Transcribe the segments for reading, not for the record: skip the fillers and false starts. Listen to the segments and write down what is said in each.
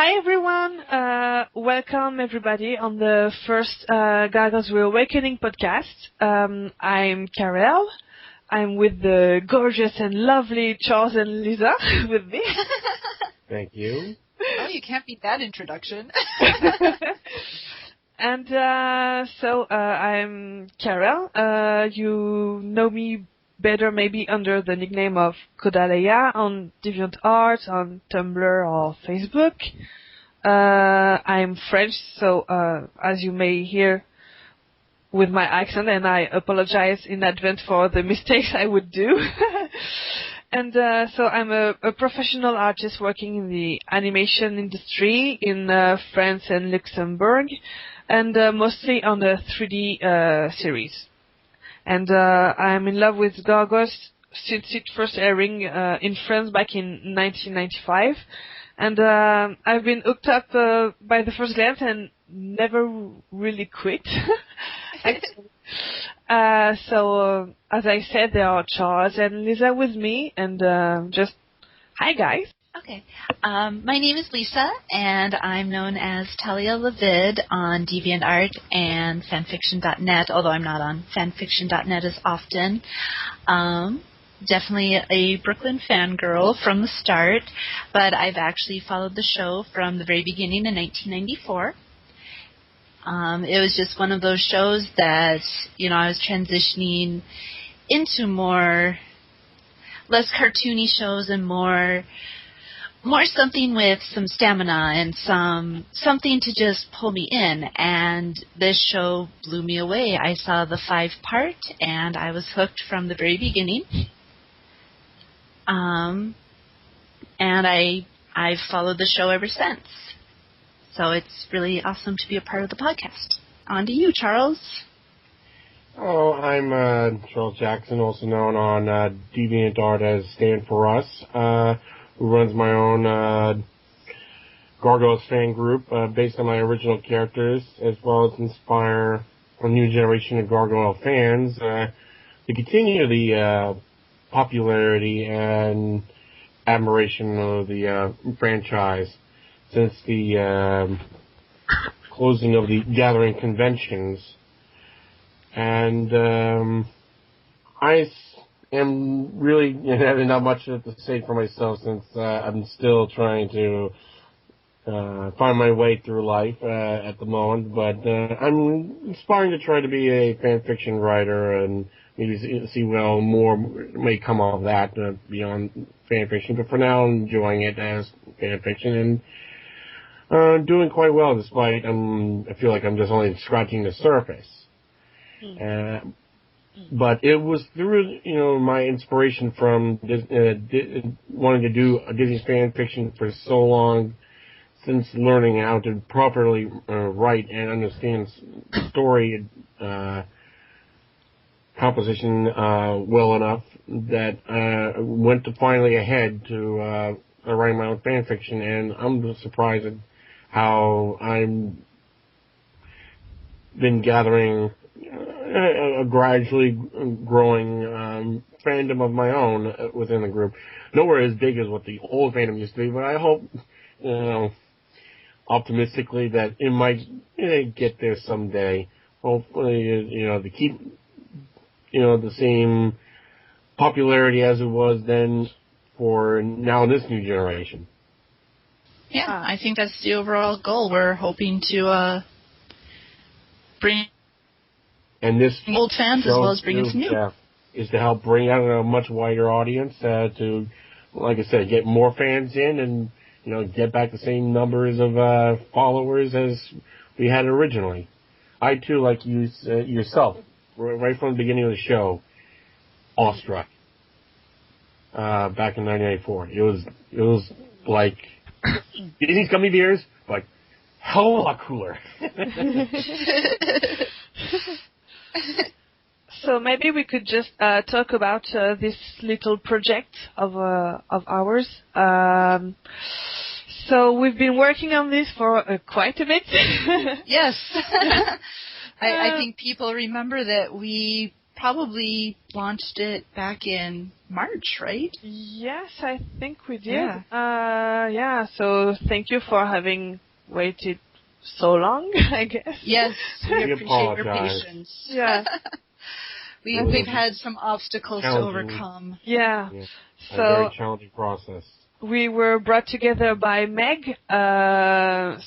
Hi everyone, welcome everybody on the first Gargoyles Reawakening podcast. I'm Karine. I'm with the gorgeous and lovely Charles and Lisa with me. Thank you. Oh, you can't beat that introduction. And so I'm Karine. You know me better maybe under the nickname of Kodaleya on DeviantArt, on Tumblr or Facebook. I'm French, so as you may hear with my accent, and I apologize in advance for the mistakes I would do. And so I'm a professional artist working in the animation industry in France and Luxembourg, and mostly on the 3D series. And I'm in love with Gargoyles since it first airing in France back in 1995. And I've been hooked up by the first glance and never really quit. So as I said, there are Charles and Lisa with me, and just hi guys. Okay. My name is Lisa, and I'm known as Teela-B on DeviantArt and Fanfiction.net, although I'm not on Fanfiction.net as often. Definitely a Brooklyn fangirl from the start, but I've actually followed the show from the very beginning in 1994. It was just one of those shows that, I was transitioning into less cartoony shows and more something with some stamina and something to just pull me in. And this show blew me away. I saw the 5-part, and I was hooked from the very beginning. And I've followed the show ever since. So it's really awesome to be a part of the podcast. On to you, Charles. Oh, I'm Charles Jackson, also known on DeviantArt as Stand For Us, who runs my own Gargoyles fan group based on my original characters, as well as inspire a new generation of Gargoyle fans to continue the popularity and admiration of the franchise since the closing of the Gathering conventions. And I am really having not much to say for myself since I'm still trying to find my way through life at the moment, but I'm aspiring to try to be a fan fiction writer and maybe see well more may come of that beyond fan fiction. But for now, I'm enjoying it as fan fiction and doing quite well, despite I feel like I'm just only scratching the surface. But it was through my inspiration from wanting to do a Disney fan fiction for so long, since learning how to properly write and understand story composition well enough, that went to finally ahead to writing my own fan fiction. And I'm surprised at how I've been gathering a gradually growing fandom of my own within the group. Nowhere as big as what the old fandom used to be, but I hope, optimistically, that it might get there someday. Hopefully, to keep, the same popularity as it was then for now in this new generation. Yeah, I think that's the overall goal. We're hoping to bring this old fans as well as bring in some new. Is to help bring out a much wider audience to, like I said, get more fans in and, get back the same numbers of followers as we had originally. I, too, like you yourself, right from the beginning of the show, awestruck back in 1994. It was like Disney's gummy bears, but hell of a lot cooler. So maybe we could just talk about this little project of ours. So we've been working on this for quite a bit. Yes. I think people remember that we probably launched it back in March, right? Yes, I think we did. Yeah. So thank you for having waited so long, I guess. Yes, we We appreciate your apologize. patience. Yeah. We've had some obstacles to Challenging. overcome. Yeah. Yeah. A So very challenging process. we were brought together by Meg.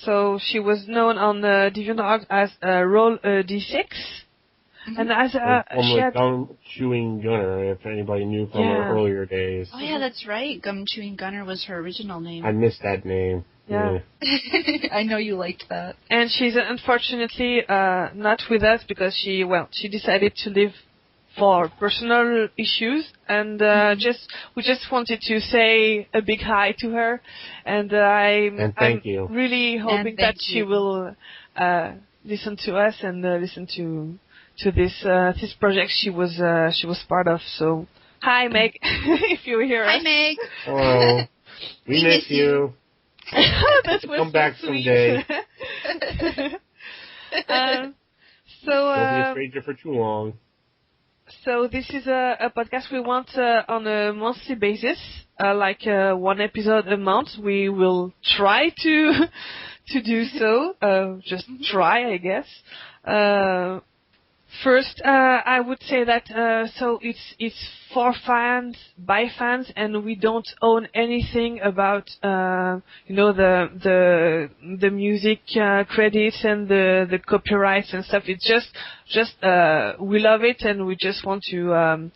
So she was known on the DeviantArt as Roll D6. And as And she formerly had, Gum Chewing Gunner, if anybody knew from her earlier days. Oh yeah, that's right. Gum Chewing Gunner was her original name. I missed that name. Yeah. I know you liked that. and she's unfortunately not with us because she decided to leave for personal issues, and we just wanted to say a big hi to her, and And thank you. I'm really hoping that she you. will listen to us and listen to this project she was part of. So hi Meg, if you hear Hi us. Meg. Hello. We miss you. That was Come so back sweet. someday. So Don't be a stranger for too long. So this is a podcast we want on a monthly basis, like one episode a month. We will try to do so. Just try, I guess. First, I would say that so it's for fans, by fans, and we don't own anything about the music credits and the copyrights and stuff. It's just we love it, and we just want to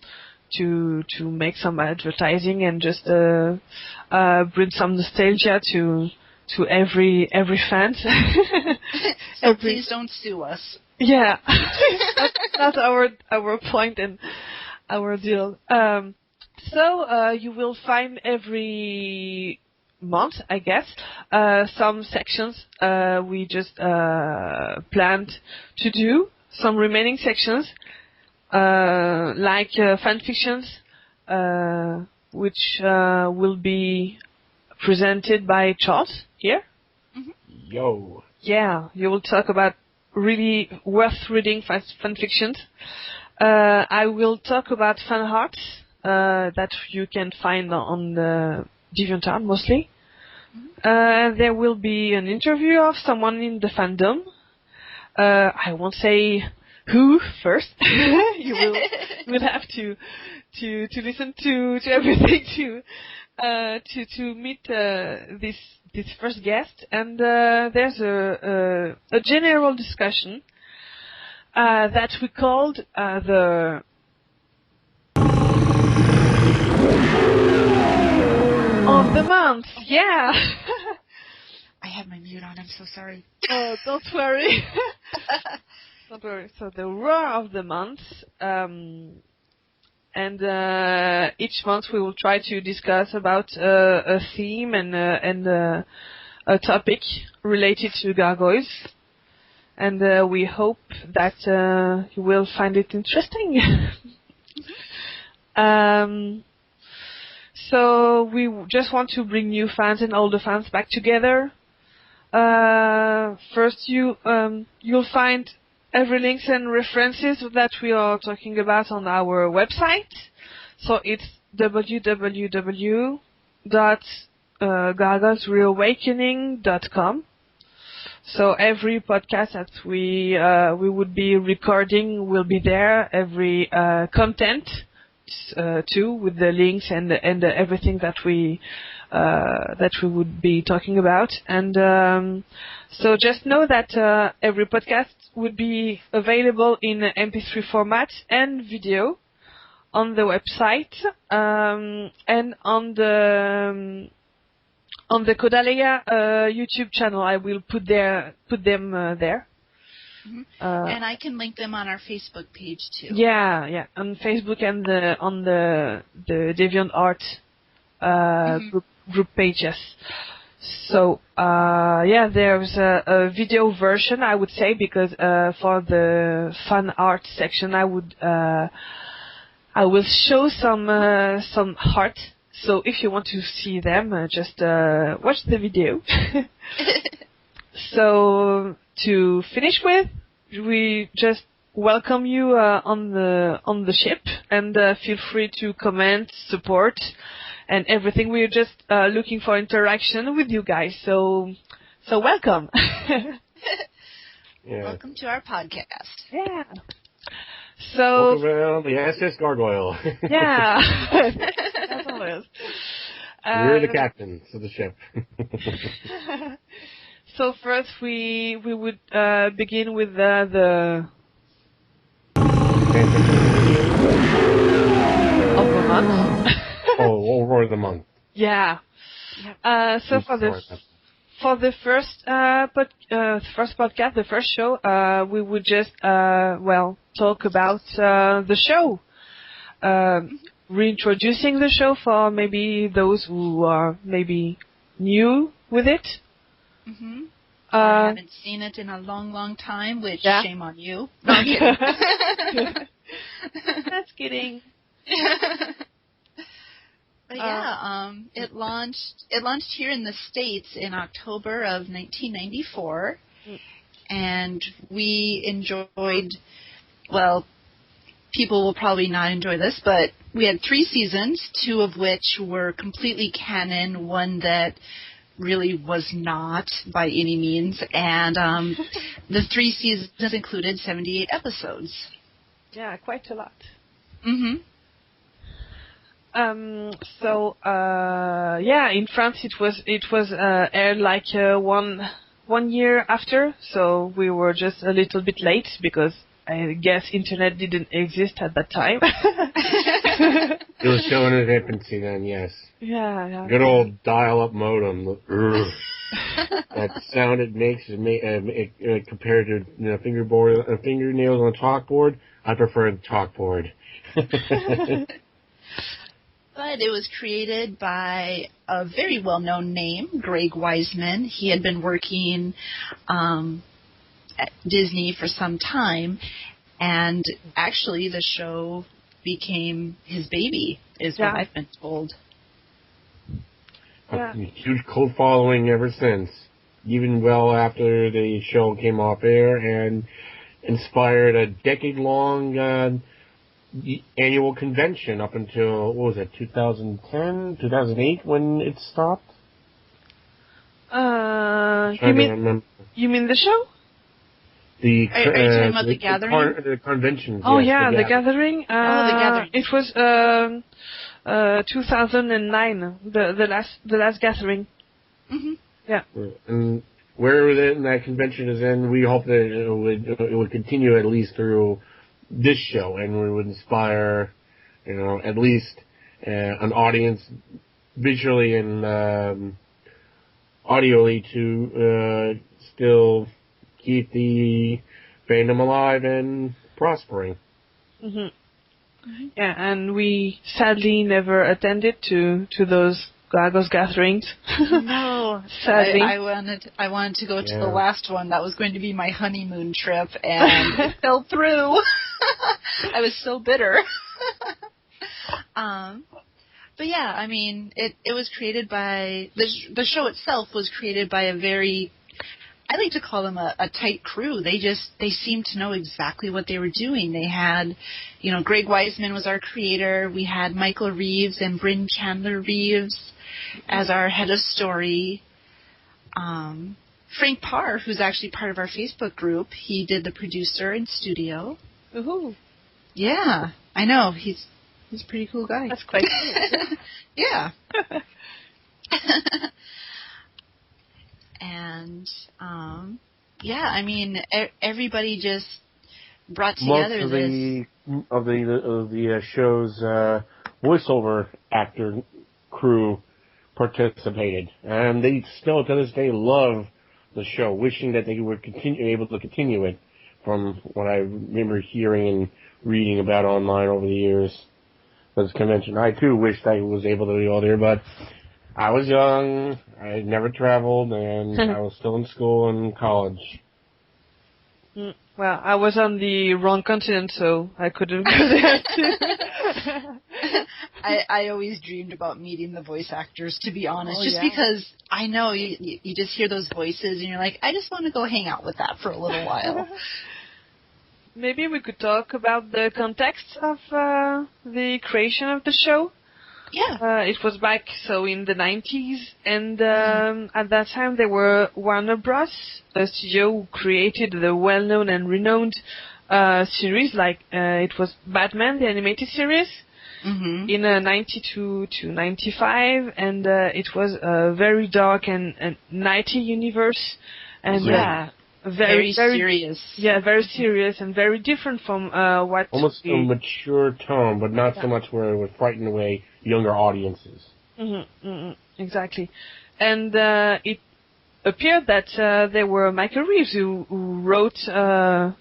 make some advertising and just bring some nostalgia to every fan. So please don't sue us. Yeah, that's our point and our deal. So you will find every month, I guess, some sections we just planned to do, some remaining sections, like Fanfictions, which will be presented by Charles here. Yo. Yeah, you will talk about really worth reading fanfictions. I will talk about Fanarts that you can find on the DeviantArt mostly. There will be an interview of someone in the fandom. I won't say who first. You will have to listen to everything to meet this first guest, and there's a general discussion that we called the of the month. Yeah. I have my mute on. I'm so sorry. Oh, don't worry. Don't worry. So the ROAAR of the month. And each month we will try to discuss about a theme and a topic related to gargoyles. And we hope that you will find it interesting. So we just want to bring new fans and older fans back together. First, you'll find every links and references that we are talking about on our website. So it's www.gargoylesreawakening.com. So every podcast that we would be recording will be there. Every content too, with the links and everything that we would be talking about. And so just know that every podcast would be available in MP3 format and video on the website, and on the Kodaleya YouTube channel. I will put them there. And I can link them on our Facebook page too. Yeah, on Facebook and on the DeviantArt group pages. So there's a video version, I would say, because for the fan art section, I will show some art. So if you want to see them, just watch the video. So to finish with, we just welcome you on the ship, and feel free to comment, support, and everything. We're just looking for interaction with you guys. So welcome. Yeah. Welcome to our podcast. Yeah. So Welcome around the SS Gargoyle. yeah, as always. We're the captains of the ship. So first, we would begin with the of the month. Over the month. Yeah. So for the first podcast, the first show, we would just talk about the show, reintroducing the show for maybe those who are maybe new with it. Mm-hmm. I haven't seen it in a long, long time, which shame on you. No, I'm kidding. That's kidding. But yeah, it launched here in the States in October of 1994, and we enjoyed, well, people will probably not enjoy this, but we had 3 seasons, 2 of which were completely canon, one that really was not by any means, and the 3 seasons included 78 episodes. Yeah, quite a lot. Mm-hmm. In France it was aired like one year after, so we were just a little bit late because I guess internet didn't exist at that time. It was still in its infancy then, yes. Yeah. Good old dial-up modem. That sound it makes compared to fingernails on a chalkboard. I prefer the chalkboard. But it was created by a very well-known name, Greg Weisman. He had been working at Disney for some time, and actually the show became his baby, is what I've been told. A huge cult following ever since, even well after the show came off air, and inspired a decade-long annual convention up until, 2010, 2008 when it stopped? You mean the show? Are you talking about the gathering? The convention. Oh, yes, the gathering. The gathering. It was 2009, the last gathering. Mm-hmm. Yeah. And where that convention is in, we hope that it would continue at least through this show, and we would inspire, at least an audience visually and audioly to still keep the fandom alive and prospering. Mm-hmm. Mm-hmm. Yeah, and we sadly never attended to those Gargoyles gatherings. No, sadly. I wanted to go to the last one. That was going to be my honeymoon trip, and it fell through. I was so bitter. But yeah, I mean, it was created by the show itself was created by a very, I like to call them a tight crew. They seemed to know exactly what they were doing. They had, Greg Weisman was our creator. We had Michael Reeves and Bryn Chandler Reeves as our head of story. Frank Parr, who's actually part of our Facebook group, he did the producer and studio. Woohoo! Yeah, I know. He's a pretty cool guy. That's quite cool. Yeah. And, I mean, everybody just brought together Most of the show's voiceover actor crew participated, and they still to this day love the show, wishing that they were able to continue it. From what I remember hearing and reading about online over the years, this convention, I too wished I was able to be all there, but I was young, I had never traveled, and I was still in school and college. Well, I was on the wrong continent, so I couldn't go there too. I always dreamed about meeting the voice actors, to be honest, because I know you just hear those voices and you're like, I just want to go hang out with that for a little while. maybe we could talk about the context of the creation of the show. Yeah. It was back in the 90s, and at that time there were Warner Bros, a studio who created the well-known and renowned series it was Batman, the animated series, in 92 to 95, and it was a very dark and nighty universe, and very serious. Yeah, very serious and very different from what almost a mature tone, but not so much where it would frighten away younger audiences. Exactly. And it appeared that there were Michael Reeves who wrote the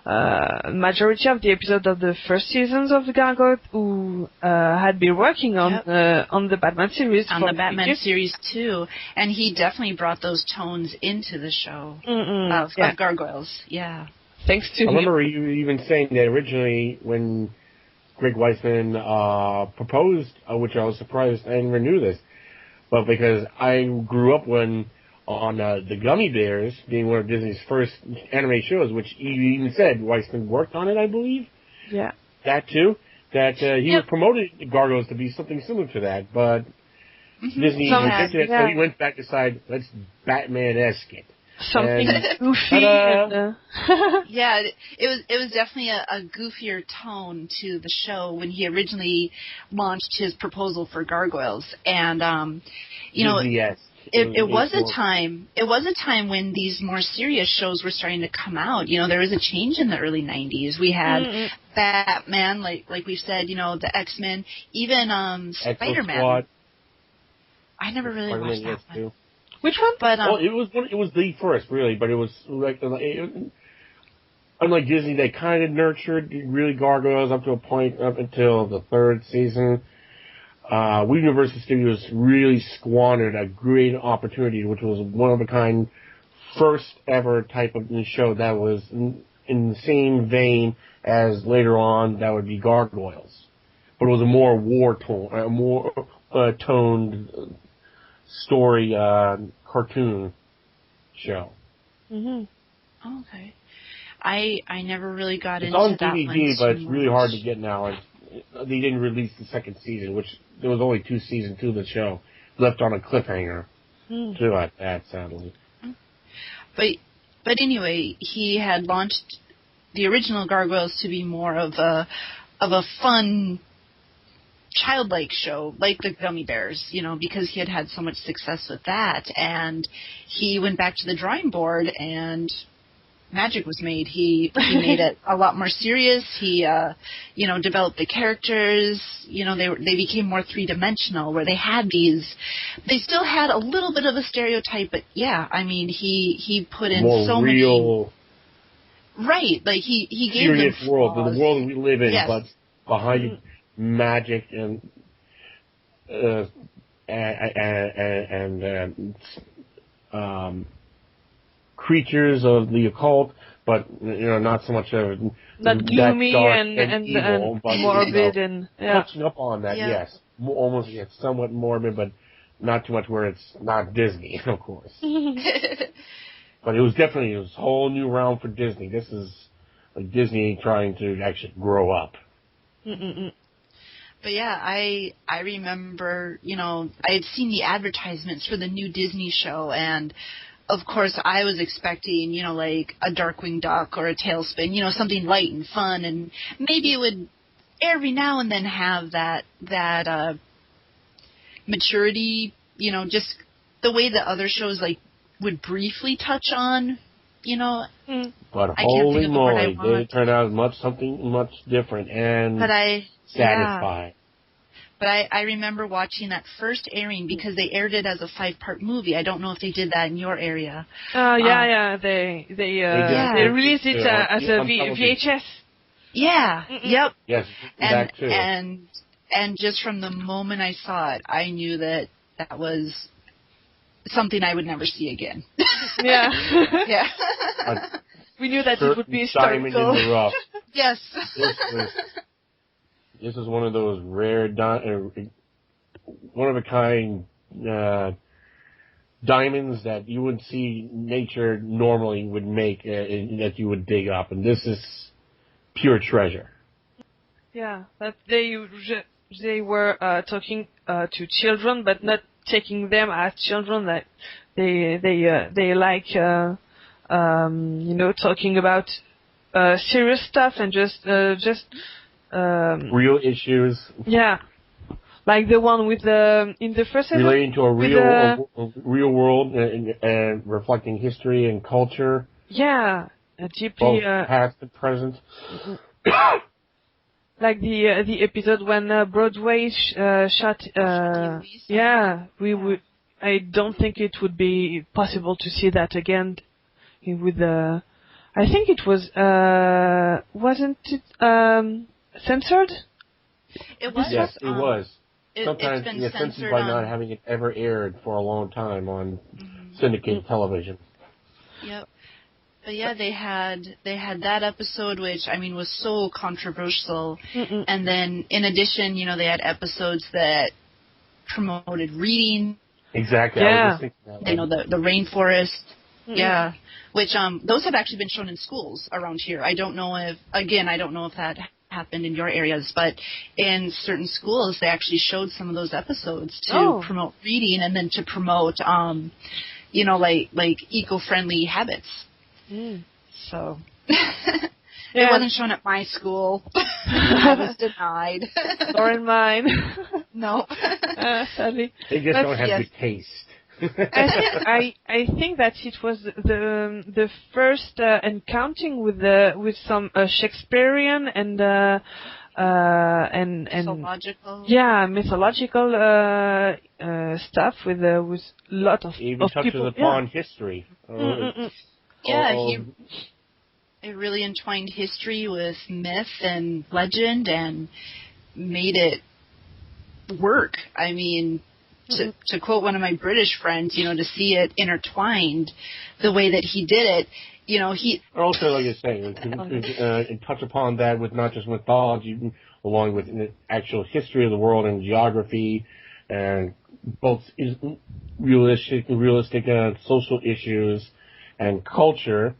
majority of the episodes of the first seasons of the Gargoyles, who had been working on the Batman series. On the Batman series too, and he definitely brought those tones into the show of Gargoyles. Yeah. Thanks to him. I remember you even saying that originally when Greg Weisman proposed, which I was surprised I never knew this, but because I grew up on the Gummy Bears being one of Disney's first anime shows, which he even said Weisman worked on it, I believe. Yeah. That too. That he was promoted Gargoyles to be something similar to that, but Disney rejected it, so he went back to decide, let's Batman-esque it. Something goofy. Yeah, it was definitely a goofier tone to the show when he originally launched his proposal for Gargoyles, and It was a time when these more serious shows were starting to come out. There was a change in the early 90s. We had Batman, like we said, the X-Men, even Spider-Man. I never really watched that one. Too. Which one? But it was the first, really, but it was unlike Disney, they kind of nurtured really Gargoyles up to a point up until the third season. Universal Studios really squandered a great opportunity, which was one of a kind, first ever type of show that was in the same vein as later on that would be Gargoyles, but it was a more toned story cartoon show. Okay, I never really got into that. It's on DVD, but it's really hard to get now. They didn't release the second season, which there was only 2 seasons to the show, left on a cliffhanger. Too like that, sadly. But anyway, he had launched the original Gargoyles to be more of a fun, childlike show, like the Gummy Bears, because he had so much success with that, and he went back to the drawing board and magic was made. He made it a lot more serious. He, developed the characters. They became more 3-dimensional, where they still had a little bit of a stereotype, but he put in more so real, many. Right, like he gave them serious world, the world we live in, yes. but behind magic and creatures of the occult, but not so much of not gloomy and evil, but morbid and touching up on that. Yeah. Yes, almost somewhat morbid, but not too much where it's not Disney, of course. But it was definitely a whole new realm for Disney. This is like Disney trying to actually grow up. But yeah, I remember, I had seen the advertisements for the new Disney show, and of course I was expecting, like a Darkwing Duck or a Tailspin, something light and fun, and maybe it would every now and then have that maturity, just the way that other shows like would briefly touch on, But holy moly, did it turn out something much different and satisfying. But I remember watching that first airing because they aired it as a 5-part movie. I don't know if they did that in your area. They released it as a VHS. Yeah. Yep. Yes, and, that too. And just from the moment I saw it, I knew that was something I would never see again. Yeah. Yeah. We knew that it would be diamond in the rough. Yes. This is one of those rare, one of a kind diamonds that you would see nature normally would make, that you would dig up, and this is pure treasure. Yeah, that they were talking to children, but not taking them as children. That they like talking about serious stuff and just real issues. Yeah, like the one with in the first season relating to a real world and reflecting history and culture. Yeah, deeply both past and present. Like the episode when Broadway shot. I don't think it would be possible to see that again. With I think it was wasn't it censored? It was. Yes, it was. Sometimes it's been censored by not having it ever aired for a long time on syndicated television. Yep. But yeah, they had that episode, which was so controversial. And then in addition, they had episodes that promoted reading. Exactly. Yeah. I was just thinking that the rainforest. Yeah. Which those have actually been shown in schools around here. I don't know if that happened in your areas, but in certain schools they actually showed some of those episodes to promote reading and then to promote like eco-friendly habits. So it wasn't shown at my school. I was denied. Or in mine. No. Sadly. They just don't have the taste. I think that it was the first encountering with some Shakespearean and mythological. Yeah, mythological stuff with lot of even touches people. upon history. It really entwined history with myth and legend and made it work. To quote one of my British friends, to see it intertwined the way that he did it, he... Also, like you're saying, touch upon that with not just mythology, along with the actual history of the world and geography, and both realistic social issues and culture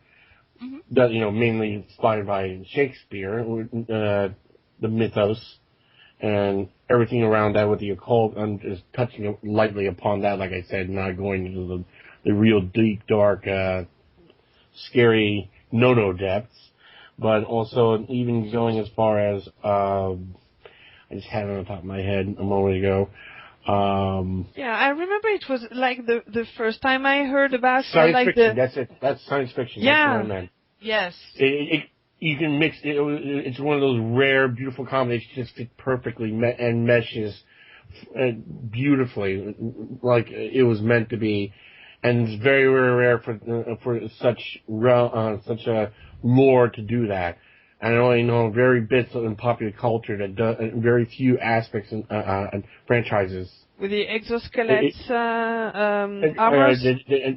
that, mainly inspired by Shakespeare, the mythos, and everything around that with the occult. I'm just touching lightly upon that, like I said, not going into the real deep, dark, scary no-no depths, but also even going as far as, I just had it on the top of my head a moment ago. I remember it was like the first time I heard about science fiction. That's it. That's science fiction. Yeah. That's what I meant. Yes. You can mix it. It's one of those rare, beautiful combinations that just fit perfectly and meshes beautifully, like it was meant to be. And it's very, very rare for such a lore to do that. And I only know very bits in popular culture that does very few aspects and franchises. With the exoskeletons, armors?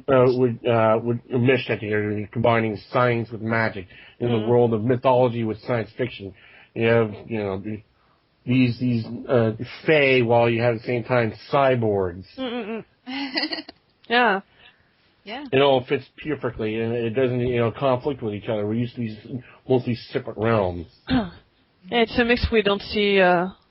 Would mesh that together, combining science with magic in the world of mythology with science fiction. You have, these fae, while you have at the same time cyborgs. Yeah. Yeah. It all fits perfectly, and it doesn't, conflict with each other. We're used to these mostly separate realms. Yeah, it's a mix we don't see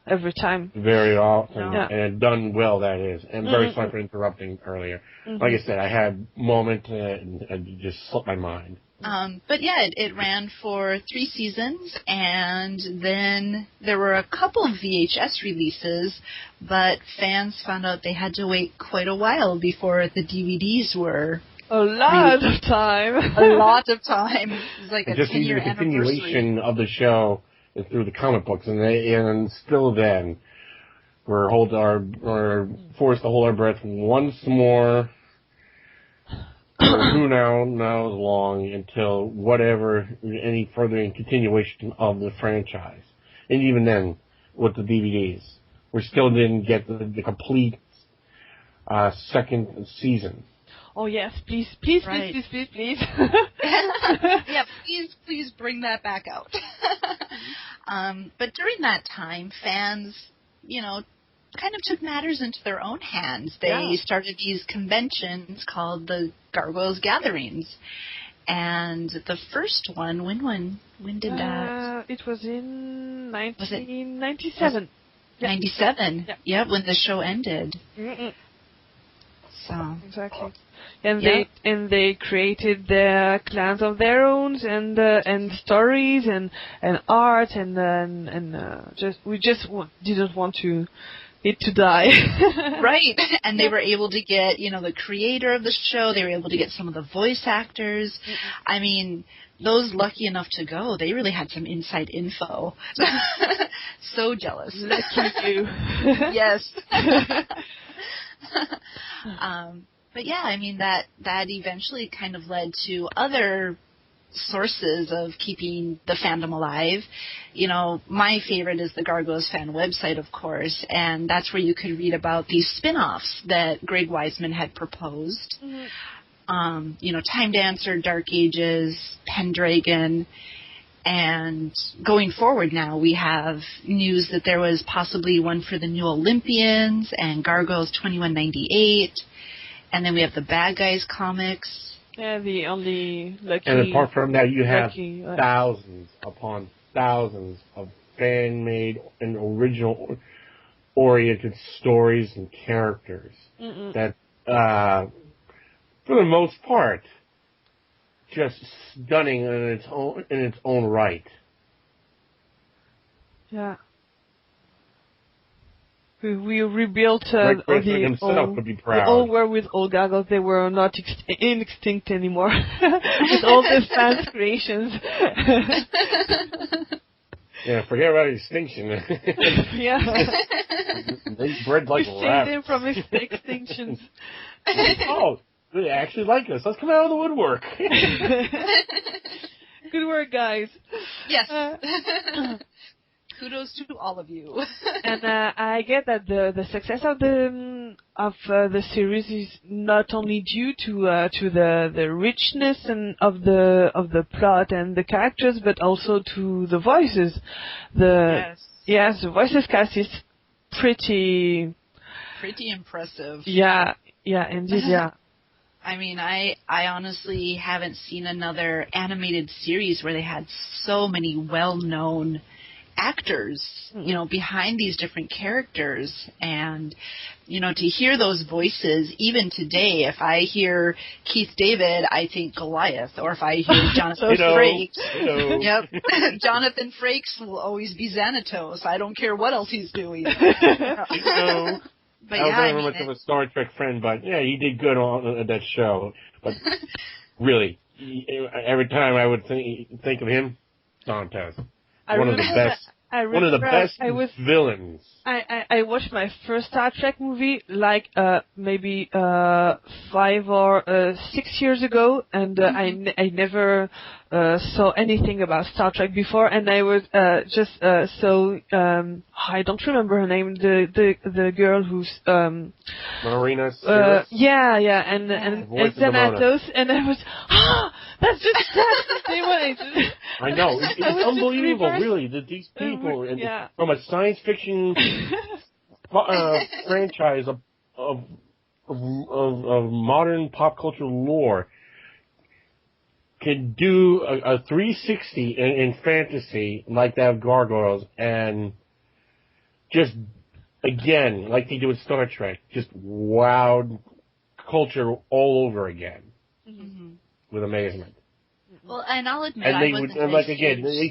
every time. Very often, No. and done well, that is. And very sorry for interrupting earlier. Like I said, I had a moment and it just slipped my mind. But yeah, it ran for 3 seasons, and then there were a couple of VHS releases, but fans found out they had to wait quite a while before the DVDs were. A lot of time. A lot of time. It was like a 10-year the anniversary. continuation of the show is through the comic books, and still then we're forced to hold our breath once more. Who knows long until whatever any further continuation of the franchise, and even then with the DVDs, we still didn't get the complete second season. Oh yes, please. Right. please. Yeah, please bring that back out. But during that time, fans, kind of took matters into their own hands. They started these conventions called the Gargoyles Gatherings. And the first one, when did that? It was in 1997. 97. Yeah, when the show ended. Mm-mm. So exactly. And they created their clans of their own and stories and art and we didn't want it to die. Right. And they were able to get, the creator of the show, they were able to get some of the voice actors. I mean, those lucky enough to go, they really had some inside info. So jealous. Lucky you. Yes. But yeah, I mean, that eventually kind of led to other sources of keeping the fandom alive. My favorite is the Gargoyles fan website, of course, and that's where you could read about these spin-offs that Greg Weisman had proposed. Mm-hmm. Time Dancer, Dark Ages, Pendragon, and going forward now, we have news that there was possibly one for the New Olympians and Gargoyles 2198, and then we have the Bad Guys comics. Yeah, the only lucky... And apart from that, you have thousands upon thousands of fan-made and original-oriented stories and characters that, for the most part, just stunning in its own right. Yeah. We rebuilt Greg himself would be proud. the old world with old gargoyles. They were not extinct anymore. With all the fans' creations. Yeah, forget about extinction. Yeah. They bred like we rabbits. saved them from extinctions. Oh, they actually like us. Let's come out of the woodwork. Good work, guys. Yes. Kudos to all of you. And I get that the success of the series is not only due to the richness and of the plot and the characters, but also to the voices. The voices cast is pretty impressive. Yeah, indeed, yeah. I mean, I honestly haven't seen another animated series where they had so many well-known actors, behind these different characters. And, to hear those voices, even today, if I hear Keith David, I think Goliath. Or if I hear Jonathan Frakes, Jonathan Frakes will always be Xanatos. I don't care what else he's doing. But I was never much of a Star Trek friend, but yeah, he did good on that show. But really, every time I would think of him, Dantes. One of the best villains. I watched my first Star Trek movie maybe 5 or 6 years ago, and I never saw anything about Star Trek before, and I was I don't remember her name, the girl who's Marina and Xanatos, and I was that's the same one. I know, it's unbelievable, really, that these people from a science fiction franchise of modern pop culture lore can do a 360 in fantasy like that of Gargoyles, and just again, like they do with Star Trek, just wowed culture all over again with amazement. Well, and I'll admit, they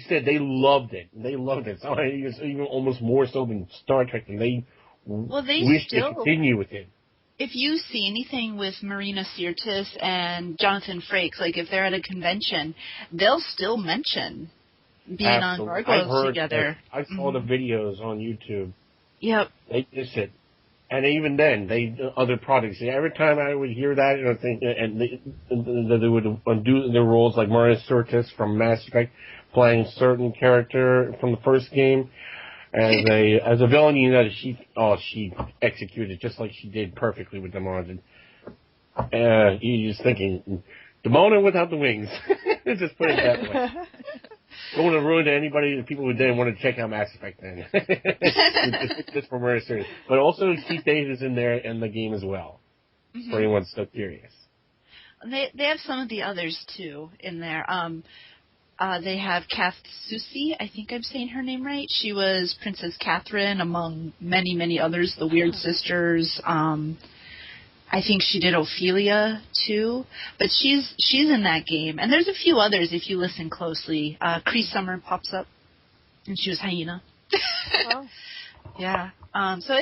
said they loved it. They loved it. So it was even almost more so than Star Trek, and they wish to continue with it. If you see anything with Marina Sirtis and Jonathan Frakes, like if they're at a convention, they'll still mention being on Gargoyles together. I saw the videos on YouTube. Yep. They just said, and even then, other products. Every time I would hear that, I think, and they would do their roles, like Marina Sirtis from Mass Effect, playing a certain character from the first game. As a villain, she executed just like she did perfectly with Demona. You're just thinking, Demona without the wings. Just put it that way. Don't want to ruin to anybody, the people who didn't want to check out Mass Effect then. Just for murder series. But also Keith Davis in there in the game as well. Mm-hmm. For anyone so curious. They have some of the others too in there. They have Kath Susi, I think I'm saying her name right. She was Princess Catherine among many, many others, the Weird Sisters. I think she did Ophelia too, but she's in that game. And there's a few others if you listen closely. Cree Summer pops up, and she was Hyena. Oh. Yeah.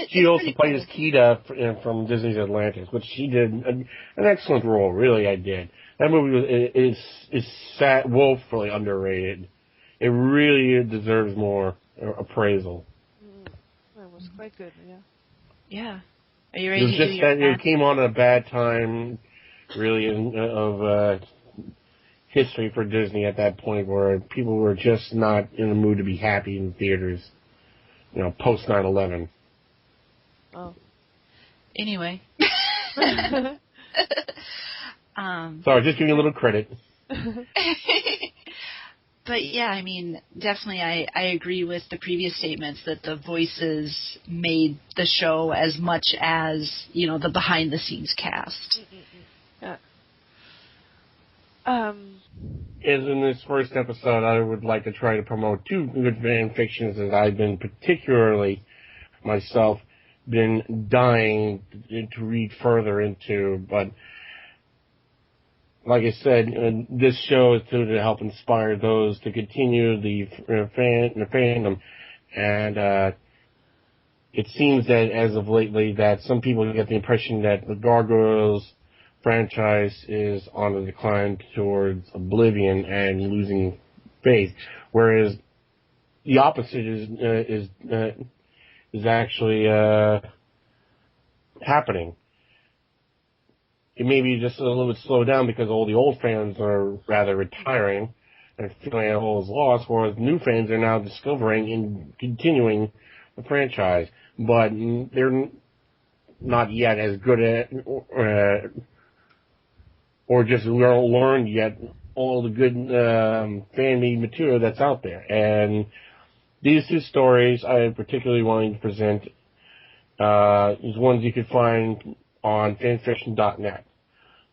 She also played as Kida from Disney's Atlantis, which she did an excellent role. Really, I did. That movie is woefully underrated. It really deserves more appraisal. That was quite good. Yeah. Yeah. Are you ready? It came on at a bad time, really, of history for Disney at that point, where people were just not in the mood to be happy in theaters. Post 9/11. Oh. Anyway. Sorry, just giving you a little credit. But yeah, I mean, definitely I agree with the previous statements that the voices made the show as much as, the behind-the-scenes cast. Yeah. As in this first episode, I would like to try to promote two good fan fictions that I've been particularly, myself, been dying to read further into, but like I said, this show is to help inspire those to continue the fandom, and it seems that as of lately that some people get the impression that the Gargoyles franchise is on a decline towards oblivion and losing faith, whereas the opposite is actually happening. It may be just a little bit slowed down because all the old fans are rather retiring and feeling that all is lost, whereas new fans are now discovering and continuing the franchise. But they're not yet as good at, or just learned yet all the good fan-made material that's out there. And these two stories I particularly wanting to present is ones you could find on fanfiction.net.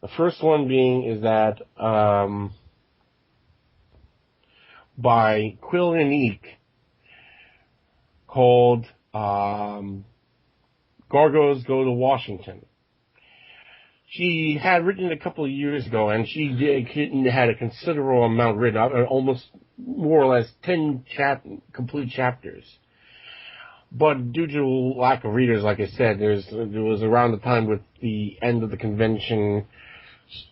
The first one being is that by Quill and Inque, called Gargoyles Go to Washington. She had written it a couple of years ago, and she had a considerable amount written, almost more or less 10 complete chapters. But due to lack of readers, like I said, there was around the time with the end of the convention,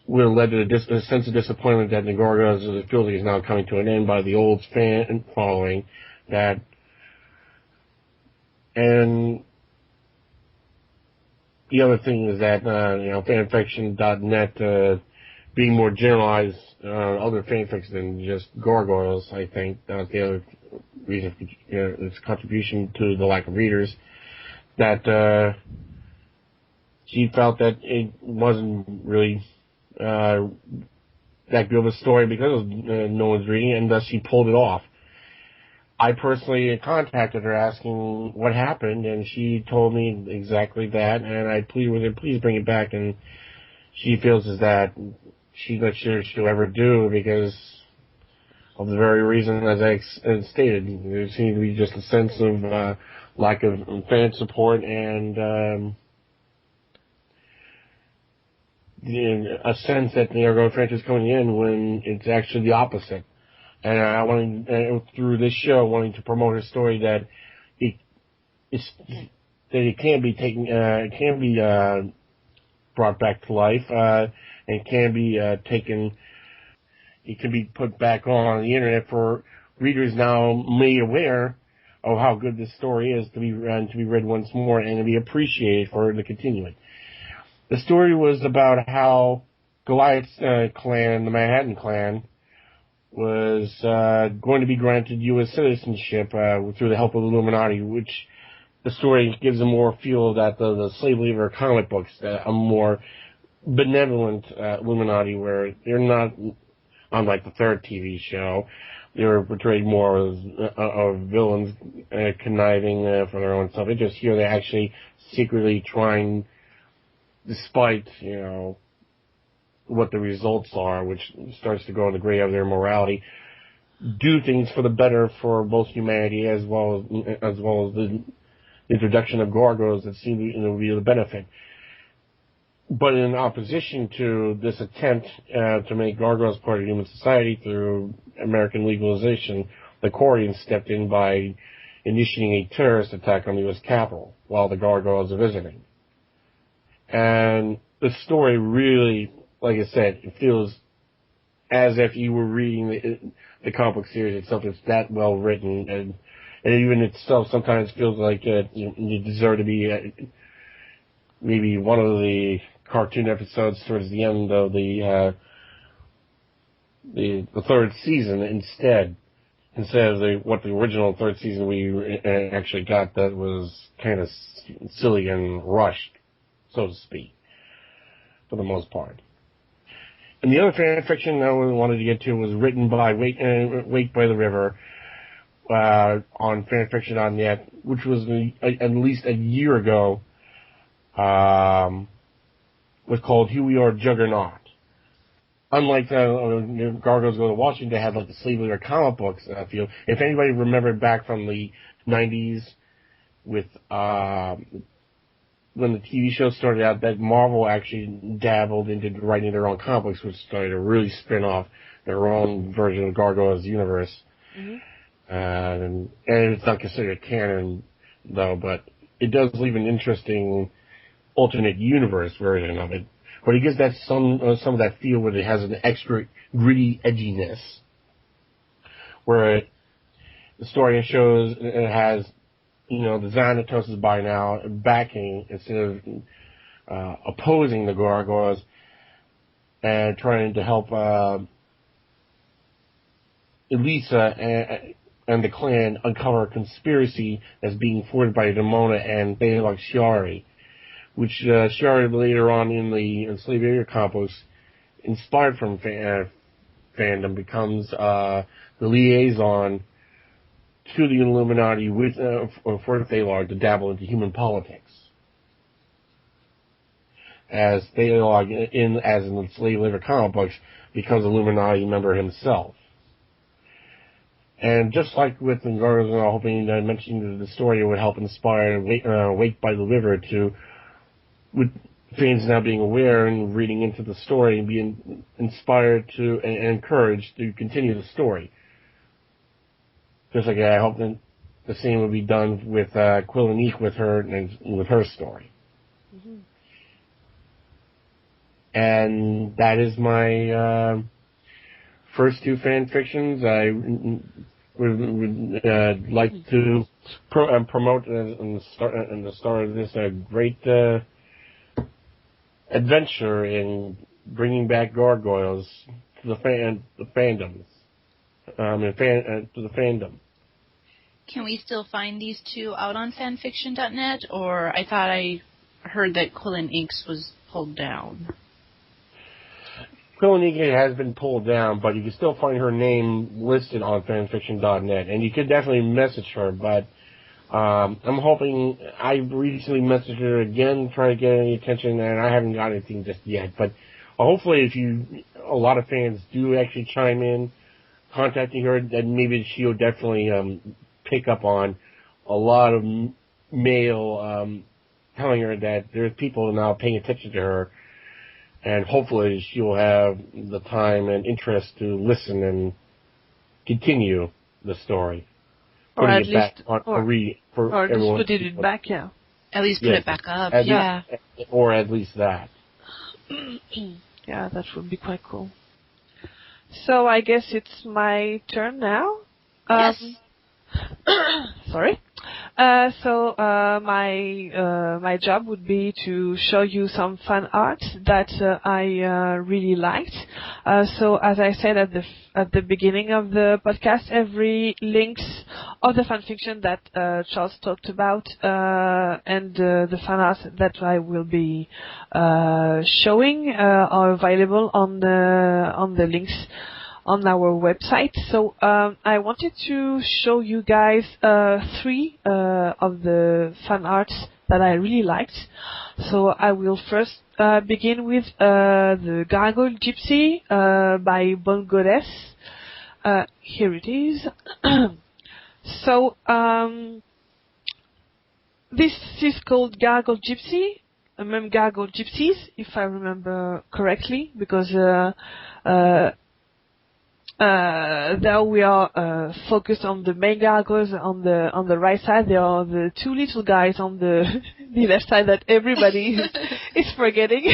where it led to a sense of disappointment that the Gargoyles of the Field is now coming to an end by the old fan following. And the other thing is that fanfiction.net being more generalized other fanfics than just Gargoyles, I think that's the other reason for its contribution to the lack of readers, that she felt that it wasn't really that good of a story because no one's reading it, and thus she pulled it off. I personally contacted her asking what happened, and she told me exactly that, and I pleaded with her, please bring it back, and she feels as that she's not sure she'll ever do because of the very reason as I stated. There seemed to be just a sense of lack of fan support and a sense that the Gargoyle franchise is coming in when it's actually the opposite. And I wanted, through this show, wanting to promote a story that it can be taken, it can be brought back to life, and can be taken. It can be put back on the internet for readers now made aware of how good this story is to be read once more and to be appreciated for the continuing. The story was about how Goliath's clan, the Manhattan clan, was going to be granted U.S. citizenship through the help of the Illuminati, which the story gives a more feel that the slave labor comic books, a more benevolent Illuminati, where they're not unlike the third TV show, they were portrayed more as of villains conniving for their own self-interest. Here they're actually secretly trying, despite, what the results are, which starts to go in the gray of their morality, do things for the better for both humanity as well as the introduction of gargoyles that seem to be the benefit. But in opposition to this attempt to make gargoyles part of human society through American legalization, the Koreans stepped in by initiating a terrorist attack on the U.S. Capitol while the gargoyles are visiting. And the story really, like I said, it feels as if you were reading the comic book series itself. It's that well written, and even itself sometimes feels like you deserve to be maybe one of the cartoon episodes towards the end of the third season instead of what the original third season we actually got, that was kind of silly and rushed, so to speak, for the most part. And the other fan fiction I wanted to get to was written by Wakebytheriver on fanfiction.net, which was at least a year ago, was called Here We Are, Juggernaut. Unlike Gargoyles Go to Washington, they had like the Slave Leader comic books. If anybody remembered back from the 90s with when the TV show started out, that Marvel actually dabbled into writing their own comic books, which started to really spin off their own version of Gargoyles universe. Mm-hmm. And it's not considered canon, though, but it does leave an interesting alternate universe version of it. But it gives that some of that feel where it has an extra gritty edginess, where the story shows it has, the Xanatos is by now backing instead of opposing the gargoyles and trying to help Elisa and the clan uncover a conspiracy that's being forwarded by Demona and Balak Shiari, which Shiari later on in the Slave Leader comics, inspired from Fandom, becomes the liaison to the Illuminati with for Thalar to dabble into human politics, as Thalar, as in the Slave Leader comic books, becomes an Illuminati member himself. And just like with the Gargoyles, I'm hoping that mentioning the story would help inspire Wakebytheriver to, with fans now being aware and reading into the story, and being inspired to and encouraged to continue the story. Just like I hope that the same would be done with Quill and Inque with her story. Mm-hmm. And that is my first two fan fictions. I would like to promote in the start of this great adventure in bringing back gargoyles to the fandoms. To the fandom. Can we still find these two out on fanfiction.net? Or I thought I heard that Quill and Inque was pulled down. Quill and Inque has been pulled down, but you can still find her name listed on fanfiction.net, and you could definitely message her. But I'm hoping, I recently messaged her again, trying to get any attention, and I haven't got anything just yet. But hopefully, a lot of fans do actually chime in, contacting her, then maybe she'll definitely pick up on a lot of mail telling her that there's people now paying attention to her, and hopefully she'll have the time and interest to listen and continue the story. Or at least, or just put it back, yeah. At least put it back up, yeah. Or at least that. Yeah, that would be quite cool. So I guess it's my turn now. Yes. Sorry. So my job would be to show you some fan art that I really liked. So as I said at the beginning of the podcast, every links of the fanfiction that Charles talked about and the fan art that I will be showing are available on the links on our website. So I wanted to show you guys 3 of the fan arts that I really liked. So I will first begin with the Gargoyle Gypsy by Bonne Goddess. Here it is. So this is called Gargoyle Gypsy, même Gargoyle Gypsies, if I remember correctly, because there we are focused on the main gargoyles on the right side. There are the 2 little guys on the the left side that everybody is forgetting.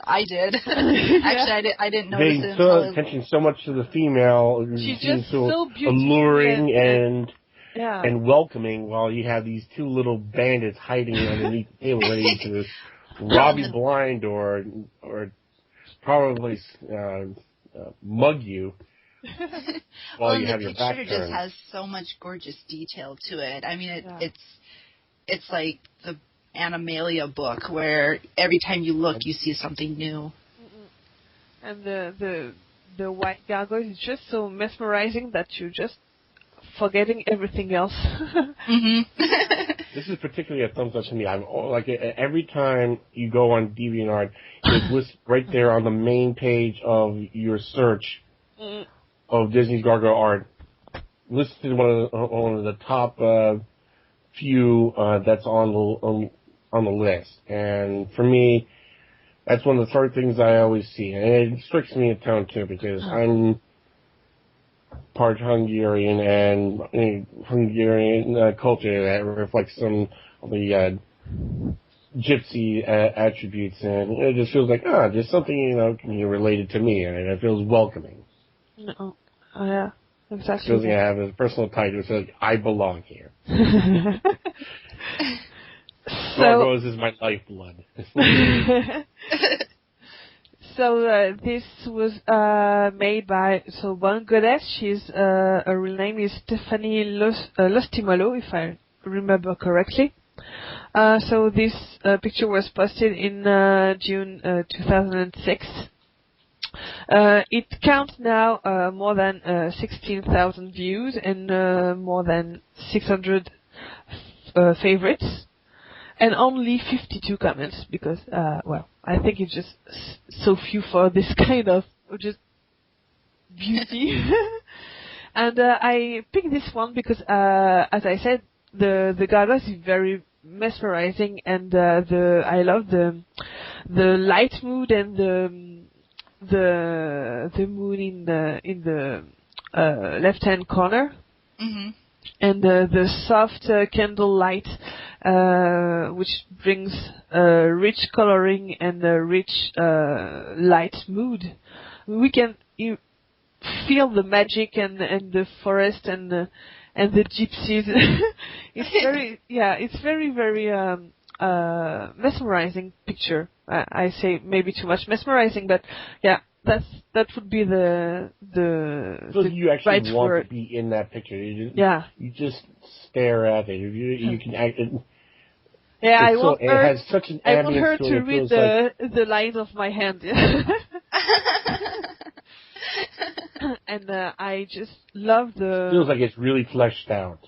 I did. Actually, I didn't notice They it. pay attention so much to the female. She's She's just so beautiful, alluring and welcoming, while you have these 2 little bandits hiding underneath the table, ready to rob you blind or probably mug you while you have your back turned. The picture just has so much gorgeous detail to it. I mean, it's like the Animalia book, where every time you look, you see something new. And the white gargoyle is just so mesmerizing that you're just forgetting everything else. This is particularly a thumbs up to me. Every time you go on DeviantArt, it's listed right there on the main page of your search of Disney's Gargoyle art. Listed one of the top few that's on the list. And for me, that's one of the first things I always see. And it strikes me a tone too, because I'm part Hungarian, and Hungarian culture that reflects some of the gypsy attributes, and it just feels like, there's something, related to me, and it feels welcoming. Oh, yeah, exactly. It feels like I have a personal title, it feels like I belong here. Gargoyles is my lifeblood. So this was made by Bonne Goddess. Her real name is Stephanie Lostimolo, if I remember correctly. So this picture was posted in June 2006. It counts now more than 16,000 views and more than 600 favorites. And only 52 comments, because, I think it's just so few for this kind of just beauty. And I picked this one because, as I said, the gargoyle is very mesmerizing, and I love the light mood and the moon in the left-hand corner. Mm-hmm. And the soft candle light, which brings rich coloring and a rich light mood. We can feel the magic and the forest and the gypsies. It's very mesmerizing picture. I say maybe too much mesmerizing, but yeah. That would be the so you actually right want word. To be in that picture. You just stare at it. You can act. I want it has such an I want her ambience to read the lines of my hand. And I just love the. It feels like it's really fleshed out.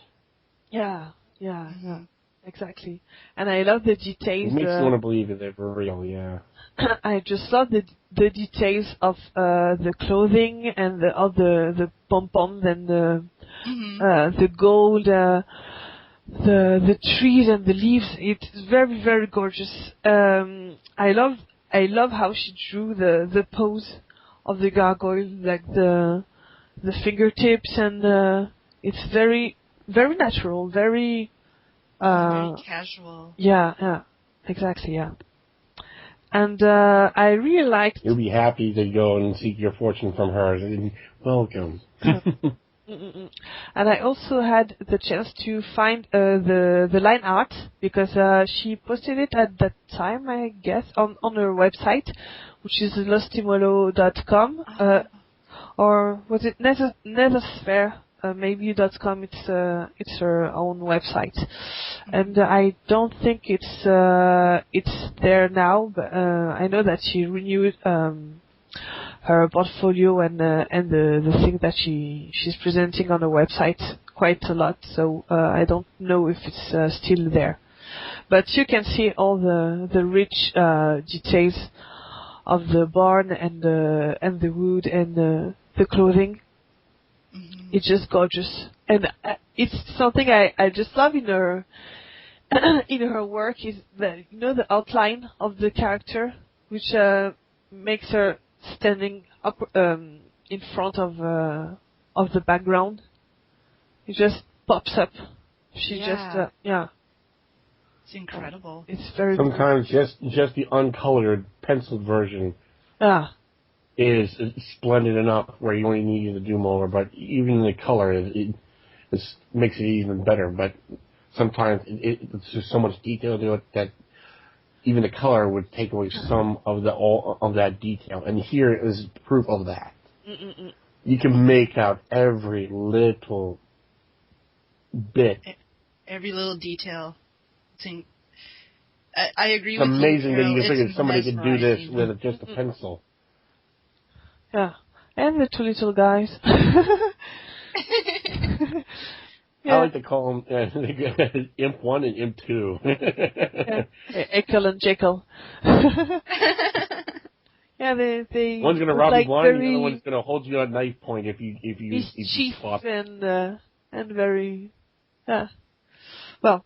Yeah, exactly. And I love the details. It makes you want to believe that they're for real. Yeah. I just love the details of the clothing and all the pom-poms and the gold, the trees and the leaves. It's very, very gorgeous. I love how she drew the pose of the gargoyle, like the fingertips, and it's very, very natural, very casual. Yeah, exactly, yeah. And I really liked. You'll be happy to go and seek your fortune from her. And welcome. And I also had the chance to find the line art, because she posted it at that time, I guess, on her website, which is lostimolo.com, or was it Nethersphere? Maybe .com. It's her own website, and I don't think it's there now. But I know that she renewed her portfolio and the thing that she's presenting on the website quite a lot. So I don't know if it's still there, but you can see all the rich details of the barn and the wood and the clothing. Mm-hmm. It's just gorgeous, and it's something I just love in her in her work is the the outline of the character, which makes her standing up in front of the background. It just pops up. She just It's incredible. It's very sometimes just the uncolored penciled version is splendid enough where you only need to do more. But even the color it makes it even better. But sometimes it's just so much detail to it that even the color would take away some of that detail. And here is proof of that. Mm-mm-mm. You can make out every little bit. Every little detail. I agree with you. It's amazing that you It's figure somebody could do this mesmerizing. with just a pencil. Yeah, and the two little guys. I like to call them Imp 1 and Imp 2. Ekel and Jekyll. Yeah, they. One's gonna rob you blind, very the other one's gonna hold you at knife point if you mischief swap. and very. Well,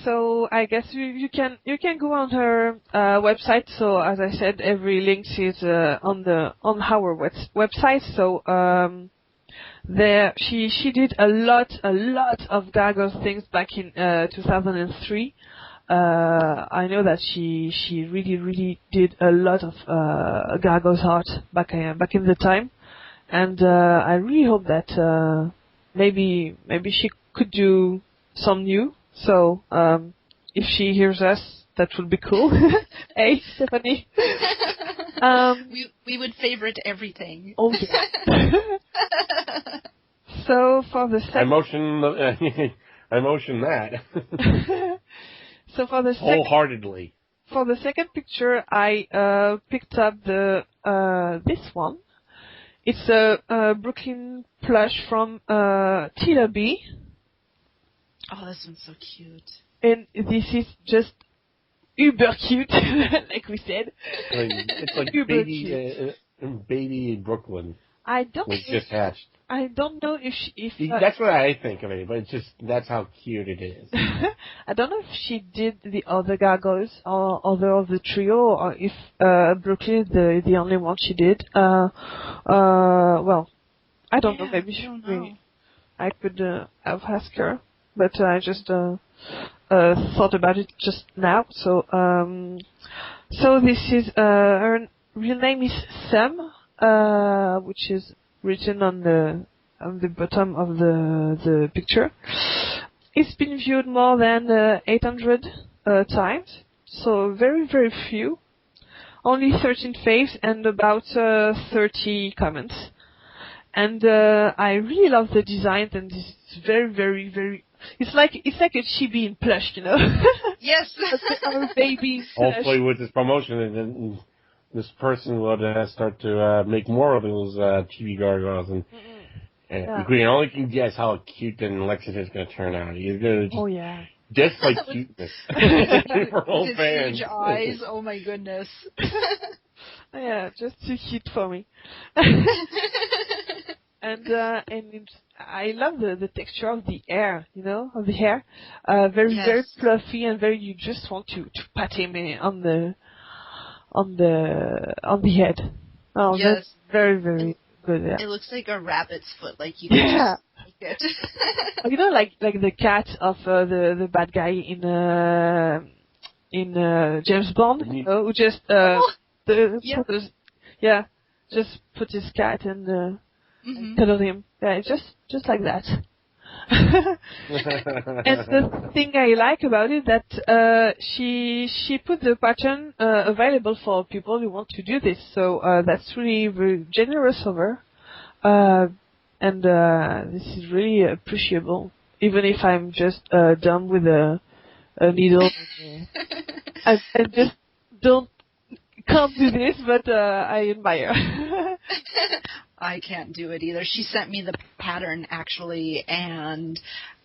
so I guess you can go on her website. So as I said, every link is on our website. So there she did a lot of Gargoyles things back in 2003. I know that she really did a lot of Gargoyles art back in the time, and I really hope that maybe she could do some new. So if she hears us, that would be cool. Hey, Stephanie. We would favorite everything. Oh yeah. So for the second, I motion that. so for the wholeheartedly. For the second picture, I picked up this one. It's a Brooklyn plush from Teela-B. Oh, this one's so cute. And this is just uber cute, like we said. It's like Uber baby in Brooklyn. I don't. Was just hatched. I don't know if that's what I think of it, but it's just that's how cute it is. I don't know if she did the other Gargoyles or other of the trio, or if Brooklyn is the only one she did. Well, I don't know. Maybe I could have asked her, but I just thought about it just now. So this is her real name is Sam, which is written on the bottom of the picture. It's been viewed more than 800 times, so very few. Only 13 faves and about 30 comments. And I really love the design, and it's very. It's like a chibi in plush, you know. Yes. Our baby. Hopefully, with this promotion, and this person will start to make more of those chibi gargoyles, and we can only guess how cute and Alexis is going to turn out. He's going to just like cuteness for old his fans. huge eyes. Oh my goodness. Yeah, just too cute for me. And I love the texture of the hair, of the hair. Very fluffy and very. You just want to pat him on the head. Oh, yes. That's very good. Yeah. It looks like a rabbit's foot, like you can just make it. like the cat of the bad guy in James Bond, who just just put his cat and cuddle him. Yeah, it's just like that. And the thing I like about it that she put the pattern available for people who want to do this. So that's really very generous of her. And this is really appreciable. Even if I'm just dumb with a needle, I just don't can't do this, but I admire. I can't do it either. She sent me the pattern, actually, and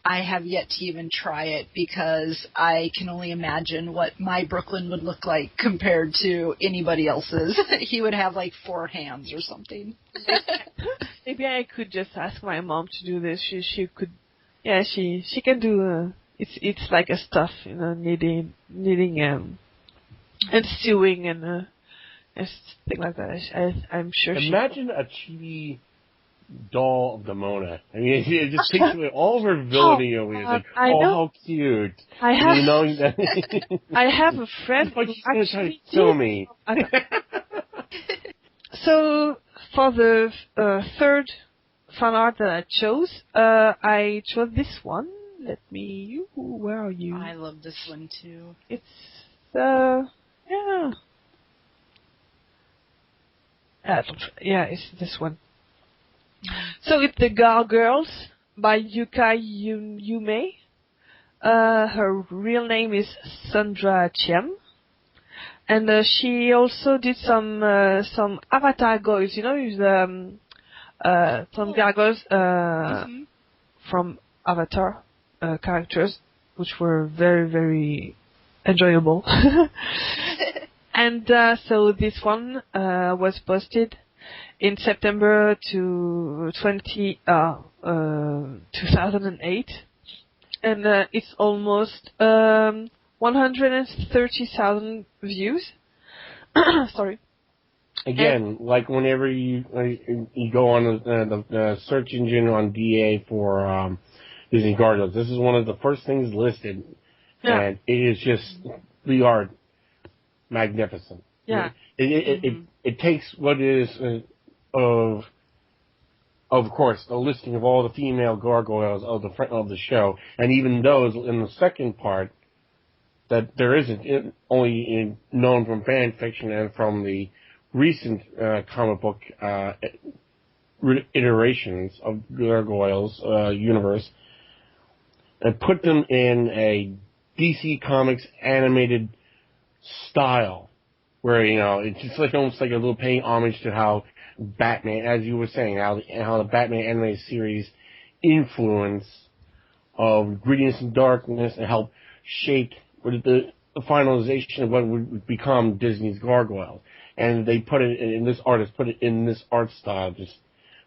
I have yet to even try it because I can only imagine what my Brooklyn would look like compared to anybody else's. He would have like 4 hands or something. Maybe I could just ask my mom to do this. She could, yeah, she can do. It's like a stuff, knitting and sewing and things like that. I'm sure. Imagine a chibi doll of Demona. I mean, it just takes away all of her villainy. Like, how cute. I have. That I have a friend who who she's gonna try to actually kill me. So for the third fan art that I chose this one. Where are you? I love this one too. It's it's this one. So it's the Gargoyles by Yume. Her real name is Sandra Chiem. And she also did some Avatar Goys, some Gargoyles from Avatar characters, which were very, very enjoyable. And so this one was posted in September 2008, and it's almost 130,000 views. Sorry. Again, like whenever you go on the search engine on DA for Disney Gargoyles, this is one of the first things listed, and it is just the art magnificent. Yeah. It takes what is of course the listing of all the female gargoyles of the show, and even those in the second part that there isn't only known from fan fiction and from the recent comic book iterations of Gargoyles universe, and put them in a DC Comics animated style, where it's just like almost like a little paying homage to how Batman, as you were saying, how the Batman animated series influence of grittiness and darkness and help shape the finalization of what would become Disney's Gargoyles. And they put it in this artist, put it in this art style, just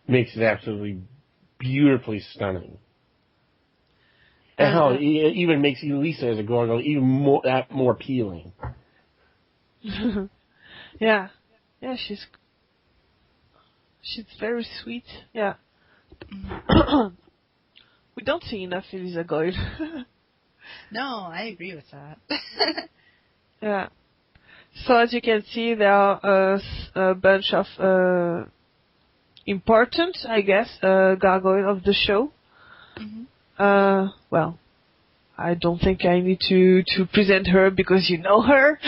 makes it absolutely beautifully stunning. And how it even makes Elisa as a gargoyle even more appealing. Yeah, she's very sweet. Yeah. We don't see enough Elisa Goyle. No, I agree with that. Yeah. So as you can see, there are a bunch of important, I guess, gargoyle of the show. Well, I don't think I need to present her because you know her.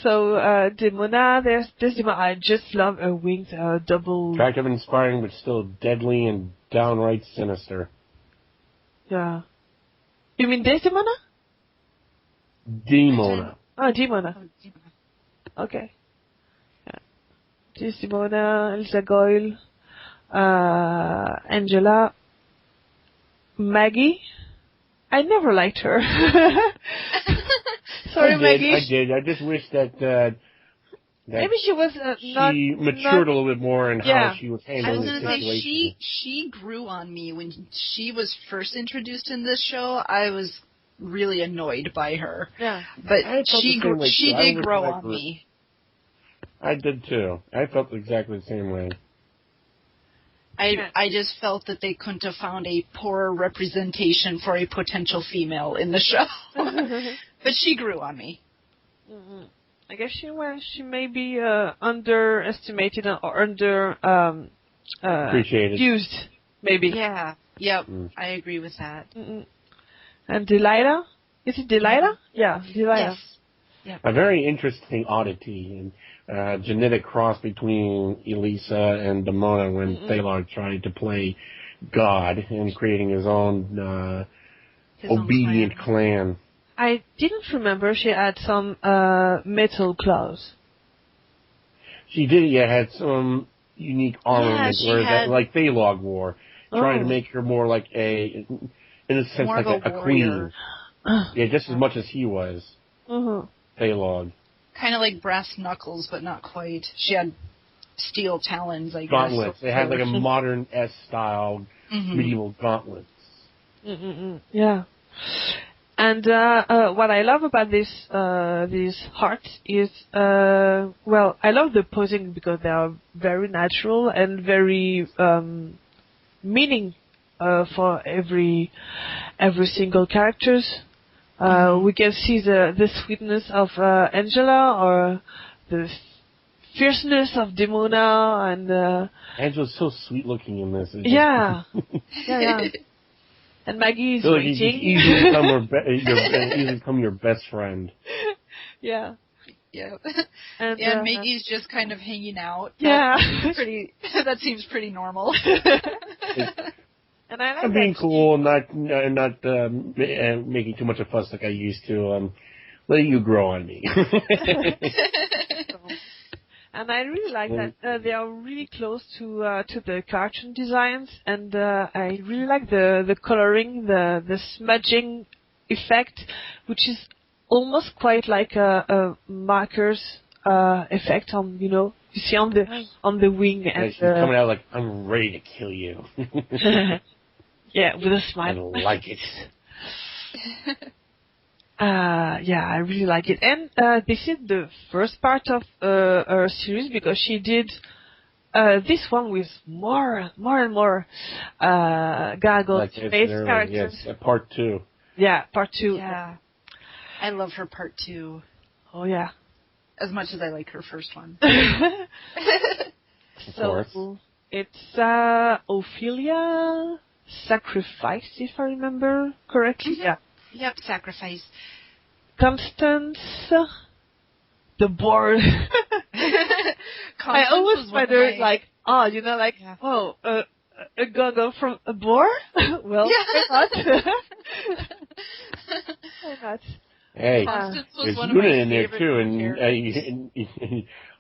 So Demona, there's Demona. I just love her wings, double. Attractive and inspiring, but still deadly and downright sinister. Yeah. You mean Desdemona? Demona. Oh, Demona. Okay. Yeah. Desdemona, Elsa Goyle, Angela, Maggie. I never liked her. Sorry, Maggie. I did. I just wish that maybe she was she matured a little bit more in how she was handling the situation. I was going to say, she grew on me when she was first introduced in this show. I was really annoyed by her. Yeah. But she did grow on me. I did too. I felt exactly the same way. I just felt that they couldn't have found a poorer representation for a potential female in the show. But she grew on me. Mm-hmm. I guess she may be underestimated or appreciated. Used, maybe. Yeah. Yep. I agree with that. Mm-mm. And Delilah? Is it Delilah? Yeah, Delilah. Yes. Yep. A very interesting oddity and genetic cross between Elisa and Demona when Thalar tried to play God and creating his own obedient clan. I didn't remember she had some metal claws. She did, had some unique armament that like Thaylog wore, trying to make her more like in a sense, more like a queen. Yeah, just as much as he was. Thaylog. Kind of like brass knuckles, but not quite. She had steel talons, I guess. Gauntlets. They had like a modern S-style medieval gauntlets. Yeah. And what I love about this heart is, well, I love the posing because they are very natural and very meaning for every single characters. We can see the sweetness of Angela or the fierceness of Demona, and Angela's so sweet looking in this. Yeah. And Maggie is waiting. Easily become your best friend. Yeah. Yeah. And Maggie's just kind of hanging out. Yeah. That seems pretty normal. And I like I'm being cool and not making too much of a fuss like I used to. Letting you grow on me. And I really like that they are really close to the cartoon designs, and I really like the coloring, the smudging effect, which is almost quite like a markers effect on you see on the wing. Yeah, and she's coming out like, I'm ready to kill you. Yeah, with a smile. I like it. Yeah, I really like it. And this is the first part of her series because she did this one with more and more Gargoyles space characters. Yes, part 2. Yeah, part 2. Yeah. I love her part 2. Oh, yeah. As much as I like her first one. So, it's Ophelia Sacrifice, if I remember correctly. Yeah. Yep, Sacrifice. Constance, the board. I always find her like, a goggle from a boar? Well, why not? Why not? Hey, there's Una in there too, and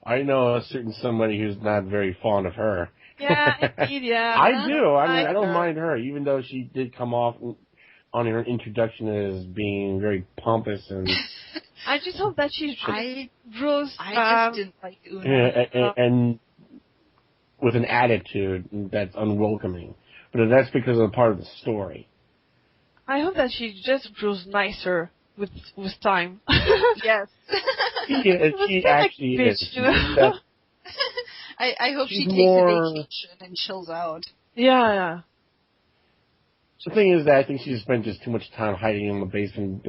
I know a certain somebody who's not very fond of her. Yeah, indeed, yeah. I do. I mean, I don't mind her, even though she did come off on her introduction as being very pompous and. I just hope that she grows. I just didn't like Una. And with an attitude that's unwelcoming, but that's because of part of the story. I hope that she just grows nicer with time. Yes. She actually is. I hope she takes a vacation and chills out. Yeah. The thing is that I think she spent just too much time hiding in the basement,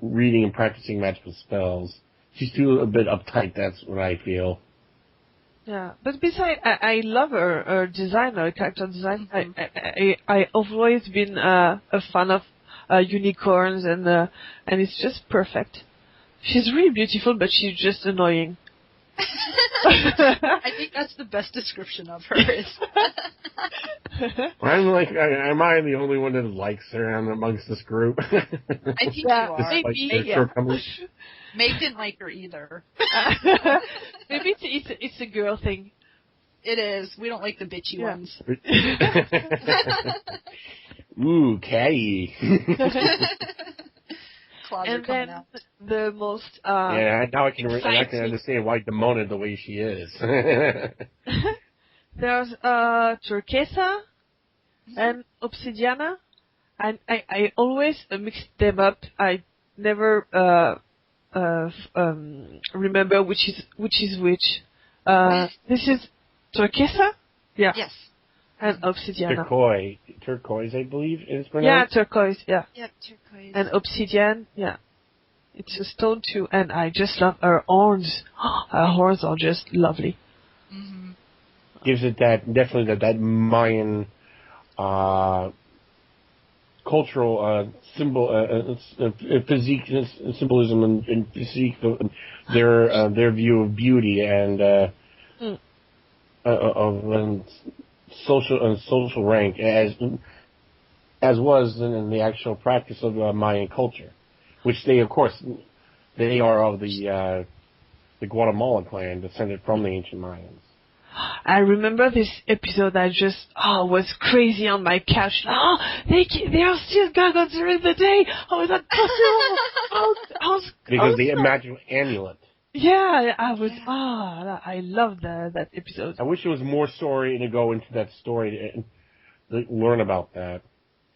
reading and practicing magical spells. She's too a bit uptight, that's what I feel. Yeah, but besides, I love her design, her character design. I've always been a fan of unicorns, and it's just perfect. She's really beautiful, but she's just annoying. I think that's the best description of her. Am I the only one that likes her amongst this group? I think you are. Maybe, Meg didn't like her either. Maybe it's a girl thing. It is. We don't like the bitchy ones. Ooh, catty. And then the most now I can understand why Demona the way she is. There's Turquesa and Obsidiana, and I always mix them up. I never remember which is which. This is Turquesa? Yeah. Yes. And Obsidiana. Turquoise, I believe is pronounced. Yeah, turquoise, yeah. Yep, turquoise. And Obsidian, yeah. It's a stone too, and I just love her horns. Her horns are just lovely. Mm-hmm. Gives it that Mayan cultural symbol, physique, symbolism, and physique, their view of beauty and of social rank as was in the actual practice of Mayan culture. which they, of course, they are of the Guatemalan clan, descended from the ancient Mayans. I remember this episode. I just was crazy on my couch. They are still gargoyles during the day. How is that possible? Because they had magical amulet. Yeah, I was. I loved that episode. I wish there was more story to go into that story to learn about that,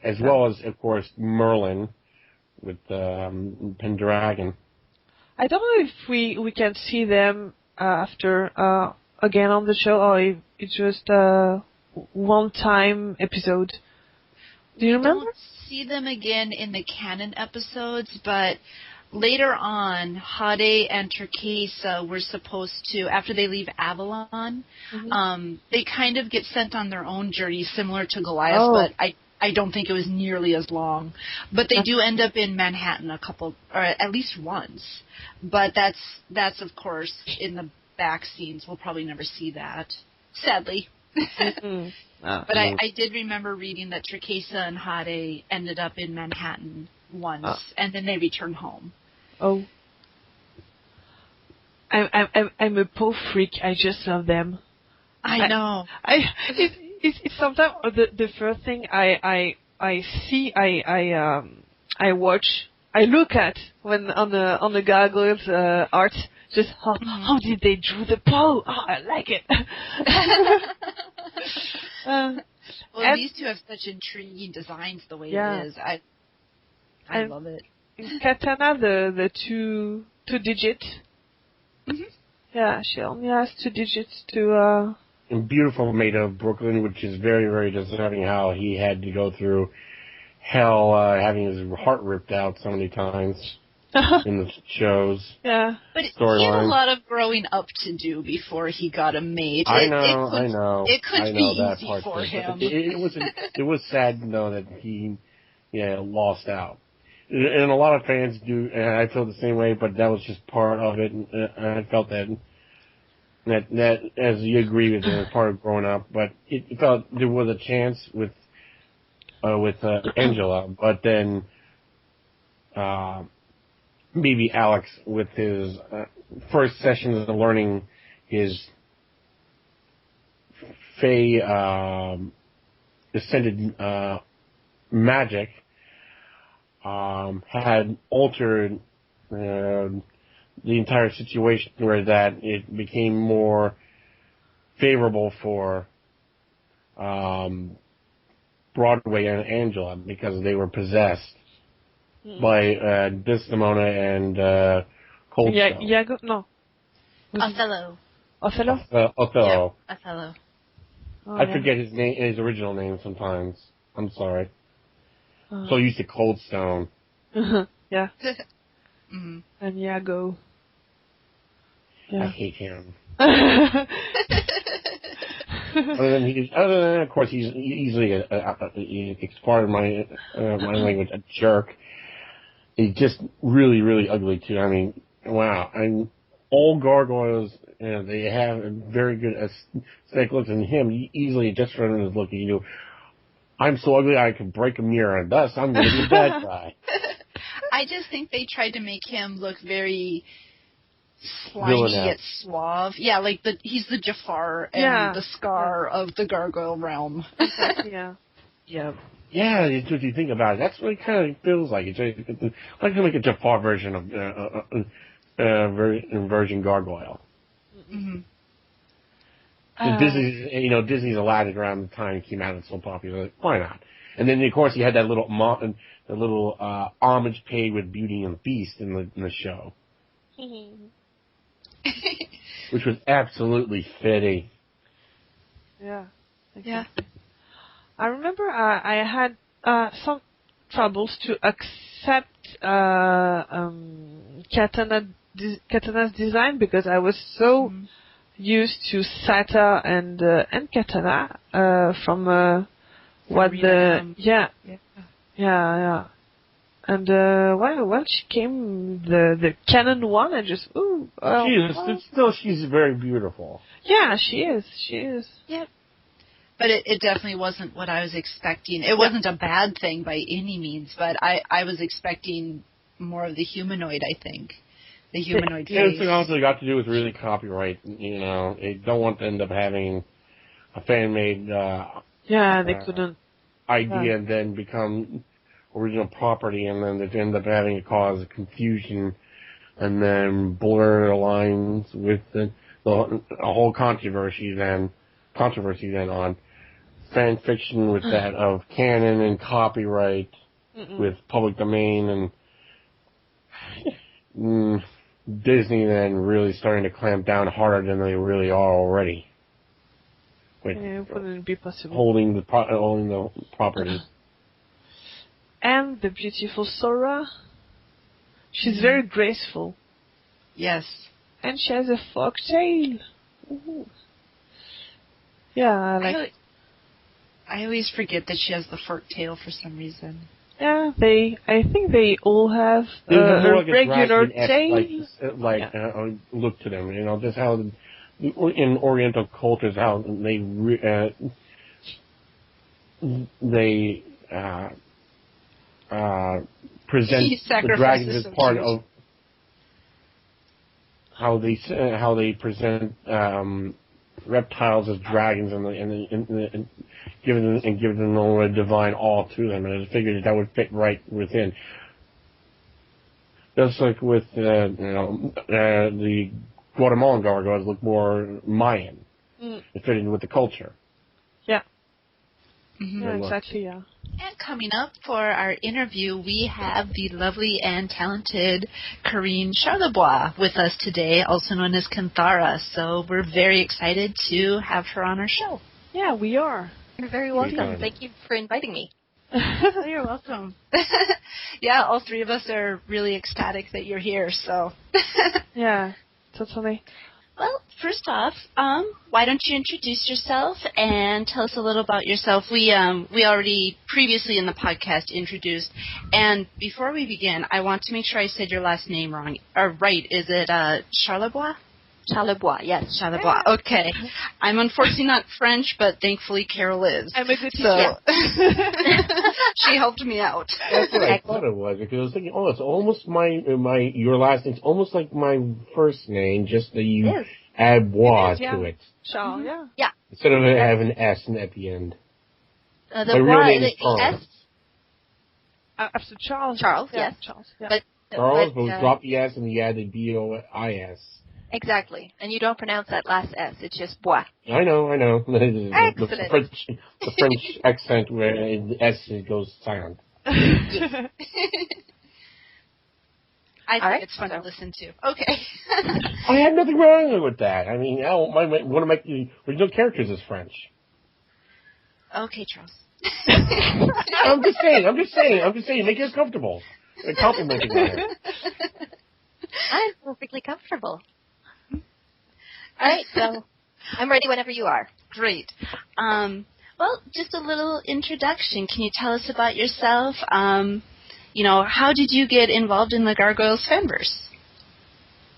as well as, of course, Merlin with Pendragon. I don't know if we can see them after again on the show, or if it's just a one-time episode. Do you remember? We don't see them again in the canon episodes, but later on, Hade and Turquesa were supposed to, after they leave Avalon, they kind of get sent on their own journey, similar to Goliath, but I don't think it was nearly as long. But they do end up in Manhattan a couple, or at least once. But that's of course in the back scenes. We'll probably never see that, sadly. But I did remember reading that Turquesa and Hade ended up in Manhattan once, and then they returned home. Oh. I'm a Poe freak. I just love them. I know. It's sometimes the first thing I see, I watch, I look at when on the Gargoyles art. Just how did they draw the Poe? I like it. Well, these two have such intriguing designs the way it is. I love it. In Katana, the two digit. Yeah, she only has 2 digits to. And beautiful made of Brooklyn, which is very, very deserving. How he had to go through hell, having his heart ripped out so many times. In the shows. Yeah. But he had a lot of growing up to do before he got a mate. I know. It could be easy for him. It was sad to know that he lost out. And a lot of fans do, and I feel the same way, but that was just part of it. And I felt that as you agree with it, as part of growing up, but it felt there was a chance with Angela, but then, maybe Alex with his first session of learning his Fey descended magic had altered the entire situation where that it became more favorable for Broadway and Angela because they were possessed by Desdemona and Coldstone. Iago? No. Othello. Othello? Othello. Yeah, Othello. I forget his original name sometimes. I'm sorry. So used to Coldstone. Yeah. And Iago. Yeah. I hate him. Other than, of course, he's easily, pardon my language, a jerk. He's just really, really ugly, too. I mean, wow. And all gargoyles, they have a very good aesthetic looks, and him, easily, just from his look, I'm so ugly I could break a mirror, and thus I'm going to be a bad guy. I just think they tried to make him look very slimy yet suave. Yeah, like he's the Jafar and the Scar of the gargoyle realm. Yeah. Yeah. Yeah, it's what you think about it. That's what it kind of feels like. It's like to make a Jafar version of version gargoyle. Disney's Aladdin around the time it came out and so popular. Like, why not? And then of course you had that little homage paid with Beauty and the Beast in the show, which was absolutely fitting. Yeah. Exactly. Yeah. I remember I had some troubles to accept Katana's design because I was so used to Sata and Katana from what the yeah. And when she came the canon one, I just she's very beautiful. Yeah, she is. Yep. But it definitely wasn't what I was expecting. It wasn't a bad thing by any means, but I was expecting more of the humanoid, I think. The humanoid It's face. also got to do with really copyright. They don't want to end up having a fan-made they couldn't. idea and then become original property, and then they end up having it cause confusion and then blur the lines with the whole controversy then on fan fiction with that of canon and copyright with public domain and Disney then really starting to clamp down harder than they really are already. It wouldn't be possible. Holding the property. And the beautiful Sora. She's very graceful. Yes. And she has a fork tail. Ooh. Yeah, I always forget that she has the fork tail for some reason. Yeah, I think they all have a regular tail. Look to them, just how in Oriental cultures how they present the dragons as part of how they present reptiles as dragons and give them a divine awe to them, and I figured that would fit right within. Just like with the Guatemalan gargoyles look more Mayan. It fit in with the culture. Yeah. Mm-hmm. Yeah, exactly, yeah. And coming up for our interview, we have the lovely and talented Karine Charlebois with us today, also known as Kanthara. So we're very excited to have her on our show. Yeah, we are. You're very welcome. Thank you for inviting me. You're welcome. Yeah, all three of us are really ecstatic that you're here, so. Yeah, totally. Well, first off, why don't you introduce yourself and tell us a little about yourself? We already previously in the podcast introduced, and before we begin, I want to make sure I said your last name wrong or right. Is it Charlebois? Charlebois, yes. Charlebois. Okay. I'm unfortunately not French, but thankfully Carol is. I'm a good teacher. So she helped me out. That's what I thought it was, because I was thinking, it's almost your last name's almost like my first name, just that you add bois to it. Charles, yeah. Instead of having an S at the end. The my real name is Charles. Charles. After Charles. Charles, yes. yes. Charles, yeah. But we dropped the S and you add the B-O-I-S. Exactly. And you don't pronounce that last S. It's just bois. I know. Excellent. The French accent where the S goes silent. I think it's fun to listen to. Okay. I have nothing wrong with that. I mean, one of my original characters is French. Okay, Charles. I'm just saying. Make it comfortable. Complimenting her. I'm perfectly comfortable. All right, so I'm ready whenever you are. Great. Well, just a little introduction. Can you tell us about yourself? How did you get involved in the Gargoyles fanverse?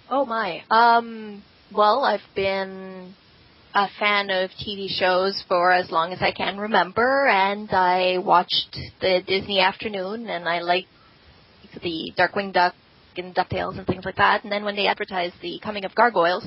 Oh, my. Well, I've been a fan of TV shows for as long as I can remember, and I watched the Disney Afternoon, and I liked the Darkwing Duck and DuckTales and things like that. And then when they advertised the coming of Gargoyles,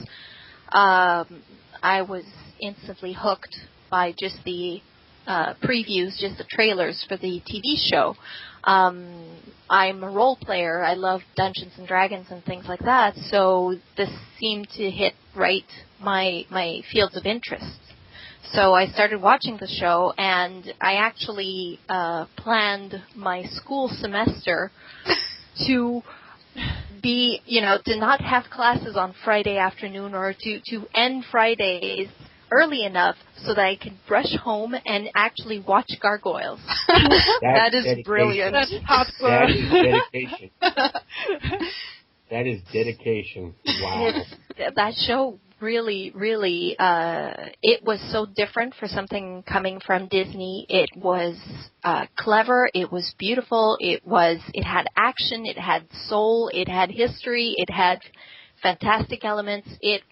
I was instantly hooked by just the previews, just the trailers for the TV show. I'm a role player. I love Dungeons and Dragons and things like that, so this seemed to hit right my fields of interest. So I started watching the show, and I actually planned my school semester to be, to not have classes on Friday afternoon, or to end Fridays early enough so that I could rush home and actually watch Gargoyles. That is dedication. Brilliant. That's hardcore. That is dedication. That is dedication. Wow. That show really, really, it was so different for something coming from Disney. It was clever. It was beautiful. It had action. It had soul. It had history. It had fantastic elements. It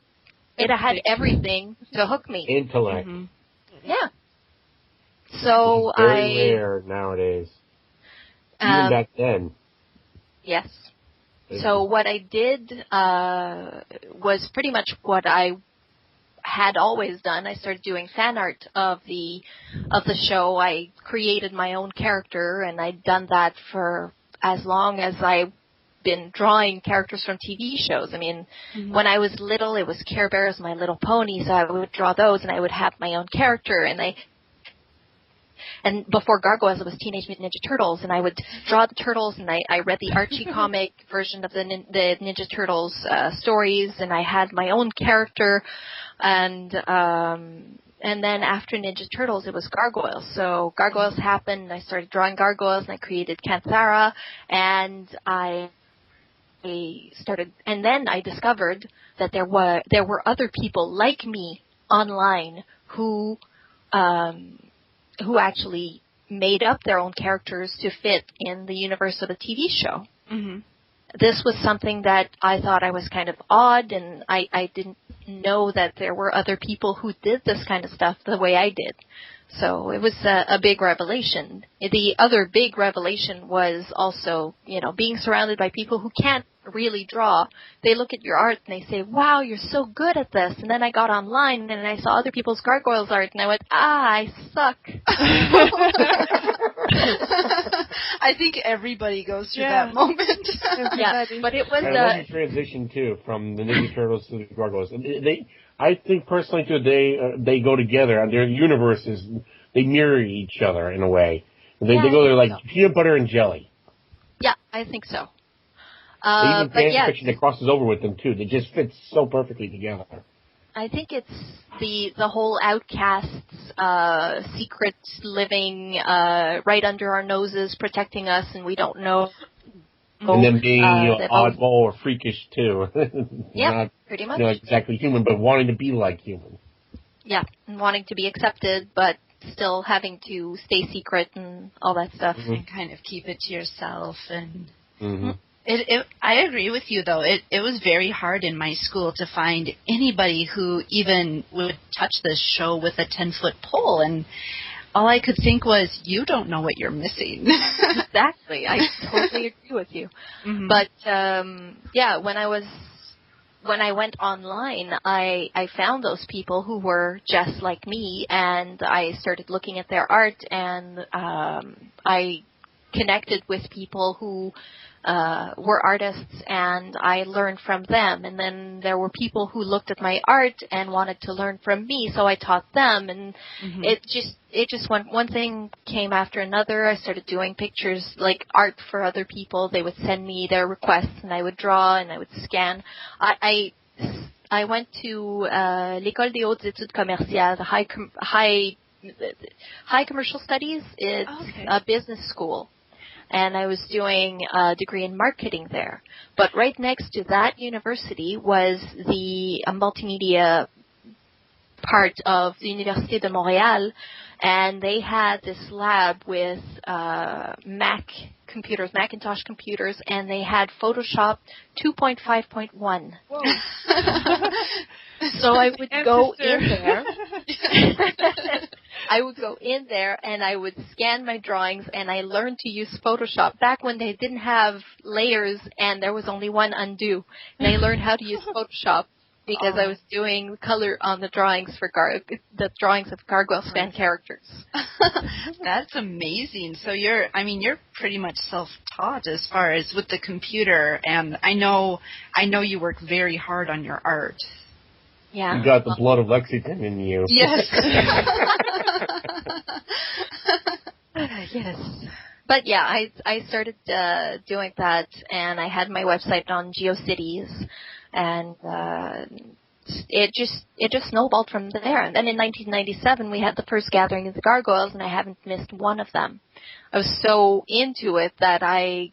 had everything to hook me. Intellect. Mm-hmm. Yeah. So very rare nowadays. Even back then. Yes. So what I did was pretty much what I had always done. I started doing fan art of the show. I created my own character, and I'd done that for as long as I've been drawing characters from TV shows. I mean, when I was little, it was Care Bears, My Little Pony, so I would draw those, and I would have my own character, and before Gargoyles, it was Teenage Mutant Ninja Turtles, and I would draw the turtles, and I read the Archie comic version of the Ninja Turtles stories, and I had my own character, and then after Ninja Turtles, it was Gargoyles. So Gargoyles happened, I started drawing Gargoyles, and I created Kanthara, and and then I discovered that there were other people like me online who actually made up their own characters to fit in the universe of the TV show. Mm-hmm. This was something that I thought I was kind of odd, and I didn't know that there were other people who did this kind of stuff the way I did. So it was a big revelation. The other big revelation was also, being surrounded by people who can't really draw. They look at your art and they say, wow, you're so good at this. And then I got online and I saw other people's Gargoyles art and I went, I suck. I think everybody goes through that moment. Yeah, but it was I love your transition too from the Ninja Turtles to the Gargoyles. I think personally too, they go together, and their universes, they mirror each other in a way. They go there like peanut butter and jelly. Yeah, I think so. Even fanfiction that crosses over with them too. They just fit so perfectly together. I think it's the whole outcasts, secrets living right under our noses, protecting us, and we don't know. And then being oddball or freakish too. Yeah, pretty much. Not exactly human, but wanting to be like human. Yeah, and wanting to be accepted, but still having to stay secret and all that stuff. Mm-hmm. And kind of keep it to yourself. And mm-hmm. I agree with you, though. It was very hard in my school to find anybody who even would touch this show with a 10-foot pole, and all I could think was, you don't know what you're missing. Exactly. I totally agree with you. Mm-hmm. But, when I went online, I found those people who were just like me, and I started looking at their art, and I connected with people who were artists, and I learned from them. And then there were people who looked at my art and wanted to learn from me, so I taught them. And mm-hmm. it just went, one thing came after another. I started doing pictures, like art for other people. They would send me their requests, and I would draw and I would scan. I went to l'École des Hautes Études Commerciales, high commercial studies. It's a business school. And I was doing a degree in marketing there. But right next to that university was the multimedia part of the Université de Montréal, and they had this lab with Macintosh computers, and they had Photoshop 2.5.1. So I would go in there. I would go in there and I would scan my drawings, and I learned to use Photoshop back when they didn't have layers and there was only one undo. And I learned how to use Photoshop because I was doing color on the drawings for the drawings of Gargoyles fan characters. That's amazing. So you're pretty much self-taught as far as with the computer, and I know you work very hard on your art. Yeah. You got the blood of Lexington in you. Yes. Yes. But yeah, I started doing that, and I had my website on GeoCities, and it just snowballed from there. And then in 1997, we had the first gathering of the Gargoyles, and I haven't missed one of them. I was so into it that I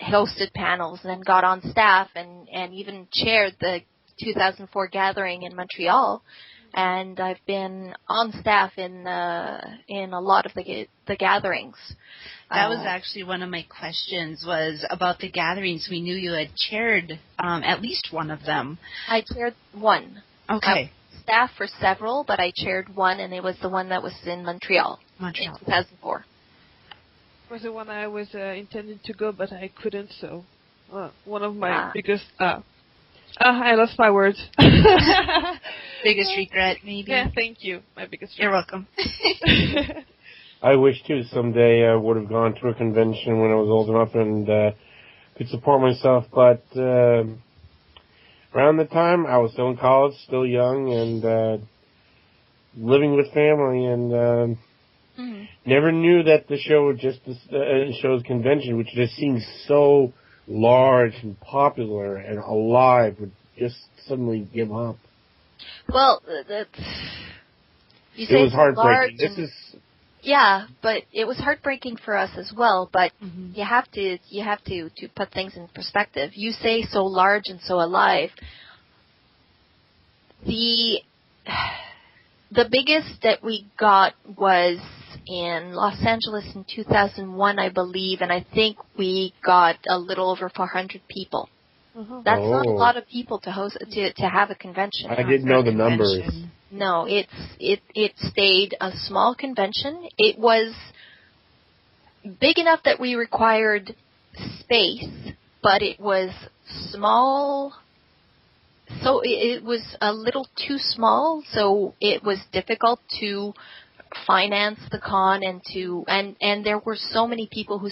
hosted panels and then got on staff and even chaired the 2004 gathering in Montreal, and I've been on staff in a lot of the gatherings. That was actually one of my questions, was about the gatherings. We knew you had chaired at least one of them. I chaired one. Okay. Staff for several, but I chaired one, and it was the one that was in Montreal. In 2004. It was the one I was intending to go, but I couldn't, so one of my biggest. I lost my words. Biggest regret, maybe. Yeah, thank you. My biggest. You're welcome. I wish too someday I would have gone to a convention when I was old enough and could support myself, but around the time I was still in college, still young, and living with family, and never knew that the show would just show's convention, which just seems so large and popular and alive, would just suddenly give up. Well, you say it was heartbreaking. Yeah, but it was heartbreaking for us as well. But you have to put things in perspective. You say so large and so alive. The biggest that we got was in Los Angeles in 2001, I believe, and I think we got a little over 400 people. That's not a lot of people to host to have a convention. I didn't know the numbers. No, it stayed a small convention. It was big enough that we required space, but it was small. So it was a little too small, so it was difficult to finance the con and there were so many people who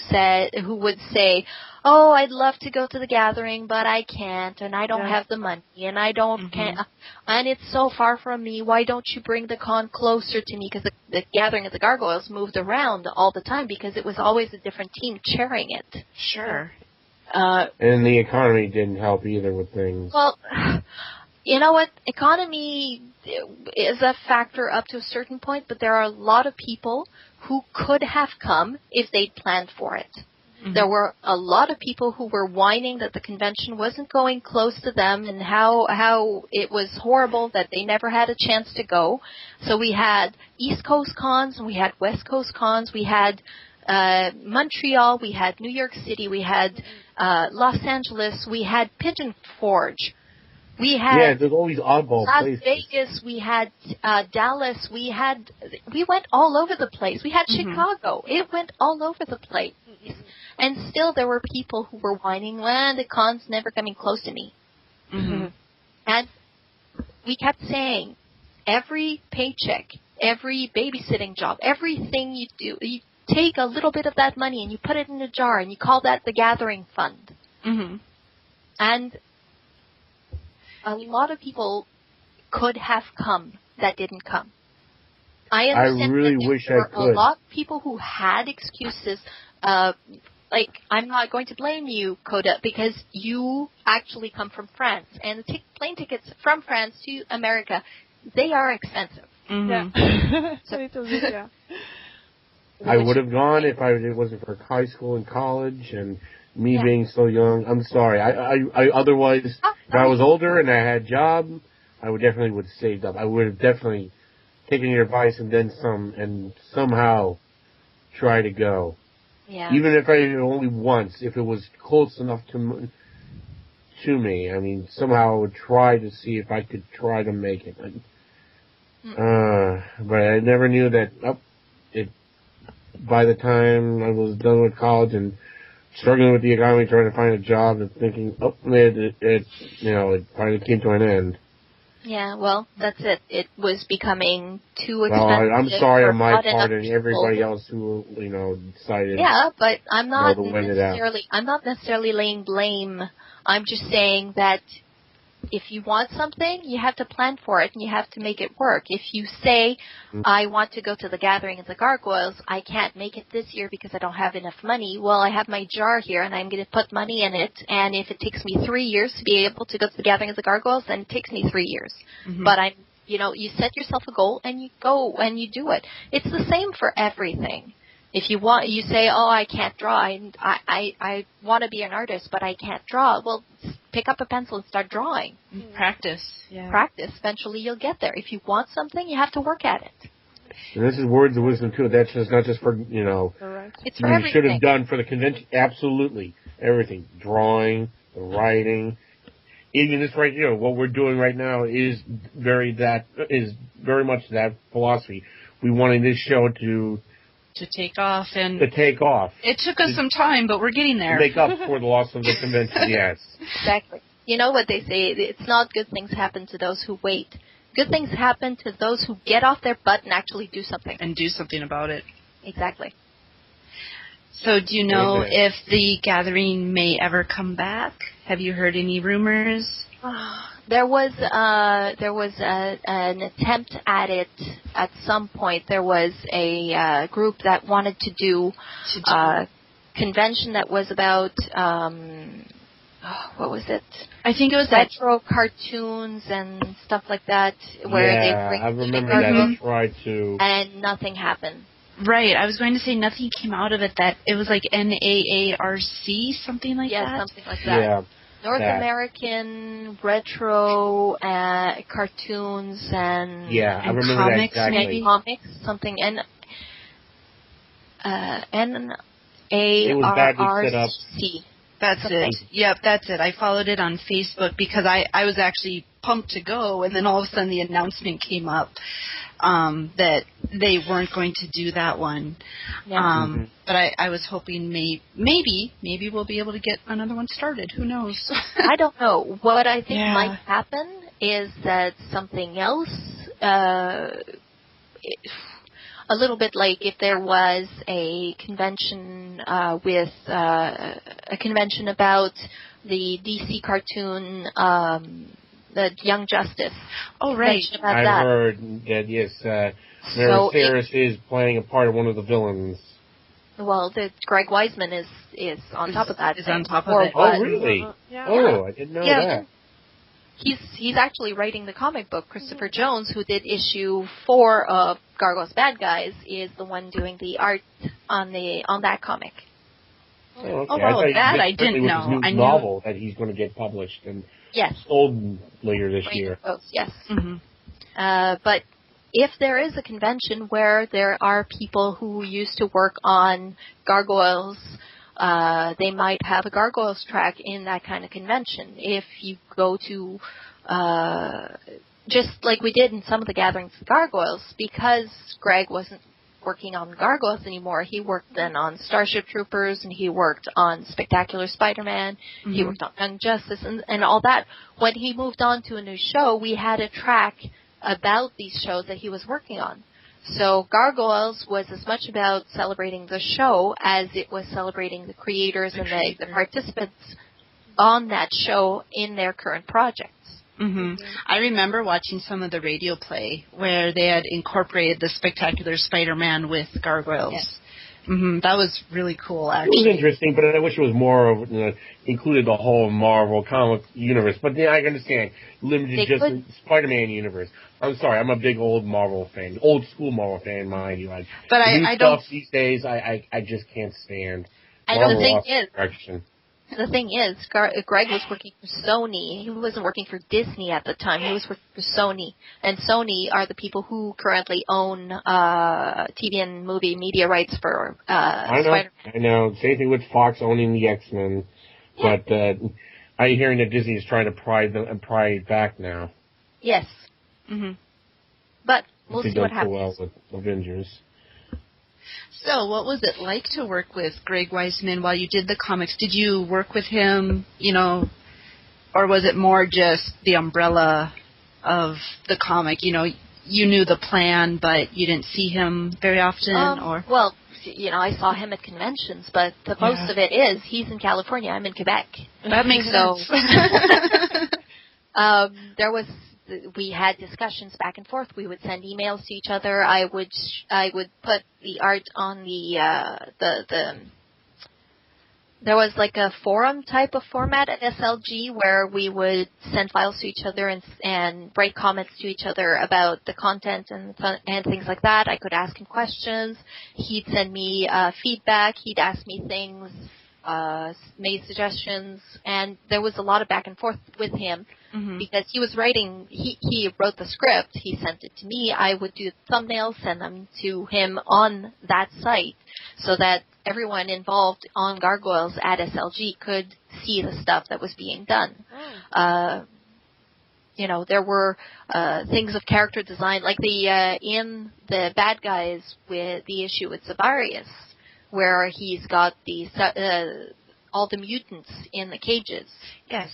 would say, "Oh, I'd love to go to the gathering, but I can't, and I don't have the money, and I can't, and it's so far from me. Why don't you bring the con closer to me?" Because the gathering of the Gargoyles moved around all the time because it was always a different team chairing it. Sure. And the economy didn't help either with things. Well, you know what? Economy is a factor up to a certain point, but there are a lot of people who could have come if they'd planned for it. There were a lot of people who were whining that the convention wasn't going close to them and how it was horrible that they never had a chance to go. So we had East Coast cons and we had West Coast cons. We had Montreal, we had New York City, we had Los Angeles, we had Pigeon Forge. We had there's all these oddball Las places. Vegas, we had Dallas, we went all over the place. We had Chicago. It went all over the place. And still there were people who were whining, "Well, the con's never coming close to me." And we kept saying, every paycheck, every babysitting job, everything you do, you take a little bit of that money and you put it in a jar and you call that the gathering fund. And a lot of people could have come that didn't come. I understand really that wish there I were could. a lot of people who had excuses. Like, I'm not going to blame you, Coda, because you actually come from France, and the plane tickets from France to America, they are expensive. I would have gone if it wasn't for high school and college and me being so young. I'm sorry. I otherwise, if I was older and I had a job, I would have saved up. I would have definitely taken your advice and then some, and somehow try to go. Yeah. Even if only once, if it was close enough to me. I mean, somehow I would try to see if I could try to make it. But I never knew that. By the time I was done with college and struggling with the economy, trying to find a job, and thinking, it finally came to an end. Yeah, well, that's it. It was becoming too expensive. Well, I'm sorry on my not part enough and everybody people. else who, decided. Yeah, but I'm not to win it out. necessarily laying blame. I'm just saying that if you want something, you have to plan for it and you have to make it work. If you say, I want to go to the gathering of the Gargoyles, I can't make it this year because I don't have enough money. Well, I have my jar here and I'm going to put money in it. And if it takes me 3 years to be able to go to the gathering of the Gargoyles, then it takes me 3 years. But you set yourself a goal and you go and you do it. It's the same for everything. If you say, "Oh, I can't draw. I want to be an artist, but I can't draw." Well, pick up a pencil and start drawing. Practice. Yeah. Practice. Eventually, you'll get there. If you want something, you have to work at it. And this is words of wisdom too. That's just not just for It's for you everything. should have done for the convention. Absolutely everything, drawing, the writing, even this right here. What we're doing right now is very much that philosophy. We wanted this show to to take off, and it took us some time, but we're getting there. To make up for the loss of the convention, yes. Exactly. You know what they say, it's not good things happen to those who wait. Good things happen to those who get off their butt and actually do something. And do something about it. Exactly. So do you know if the gathering may ever come back? Have you heard any rumors? There was an attempt at it at some point. There was a group that wanted to do a convention that was about, what was it? I think it was retro cartoons and stuff like that. Where they bring I remember that. I tried to. And nothing happened. Right, I was going to say nothing came out of it. That it was like NAARC, something like that. Yeah, something like that. Yeah. North American retro cartoons and I remember comics, that exactly. maybe comics, something NAARC. It was badly set up. That's it. Yep, that's it. I followed it on Facebook because I was actually pumped to go, and then all of a sudden the announcement came up that they weren't going to do that one. Yeah. But I was hoping maybe we'll be able to get another one started. Who knows? I don't know. What I think might happen is that something else, a little bit like if there was a convention with a convention about the DC cartoon, the Young Justice. Oh, right. I've heard that, yes, Mary Ferris is playing a part of one of the villains. Well, Greg Weisman is on top of that. Is on top of it. Oh, really? I didn't know that. He's actually writing the comic book. Christopher Jones, who did issue 4 of Gargoyles Bad Guys, is the one doing the art on that comic. Oh, okay. Oh, well, that I didn't know. His new novel that he's going to get published and sold later this year. Yes. Mm-hmm. But if there is a convention where there are people who used to work on Gargoyles, they might have a Gargoyles track in that kind of convention. If you go to, just like we did in some of the gatherings of Gargoyles, because Greg wasn't working on Gargoyles anymore, he worked then on Starship Troopers, and he worked on Spectacular Spider-Man, he worked on Young Justice, and all that. When he moved on to a new show, we had a track about these shows that he was working on. So Gargoyles was as much about celebrating the show as it was celebrating the creators and the participants on that show in their current projects. Mm-hmm. I remember watching some of the radio play where they had incorporated the Spectacular Spider-Man with Gargoyles. Yes. Mm-hmm. That was really cool, actually. It was interesting, but I wish it was more of, included the whole Marvel comic universe. But I understand, limited the Spider-Man universe. I'm sorry, I'm a big old Marvel fan, old school Marvel fan, mind you. But I don't. These days, I just can't stand. The thing is, Greg was working for Sony. He wasn't working for Disney at the time. He was working for Sony. And Sony are the people who currently own TV and movie media rights for Spider-Man. I know. Same thing with Fox owning the X-Men. Yeah. But I'm hearing that Disney is trying to pry back now. Yes. Mm-hmm. But we'll see what happens. Well with Avengers. So, what was it like to work with Greg Weisman while you did the comics? Did you work with him, or was it more just the umbrella of the comic? You knew the plan, but you didn't see him very often, or? Well, I saw him at conventions, but the most of it is he's in California, I'm in Quebec. That makes sense. We had discussions back and forth. We would send emails to each other. I would put the art on there was like a forum type of format at SLG where we would send files to each other and write comments to each other about the content and things like that. I could ask him questions. He'd send me feedback. He'd ask me things, made suggestions, and there was a lot of back and forth with him. Mm-hmm. Because he was writing, he wrote the script, he sent it to me, I would do thumbnails, send them to him on that site, so that everyone involved on Gargoyles at SLG could see the stuff that was being done. there were things of character design, like in the Bad Guys with the issue with Savarius, where he's got all the mutants in the cages. Yes.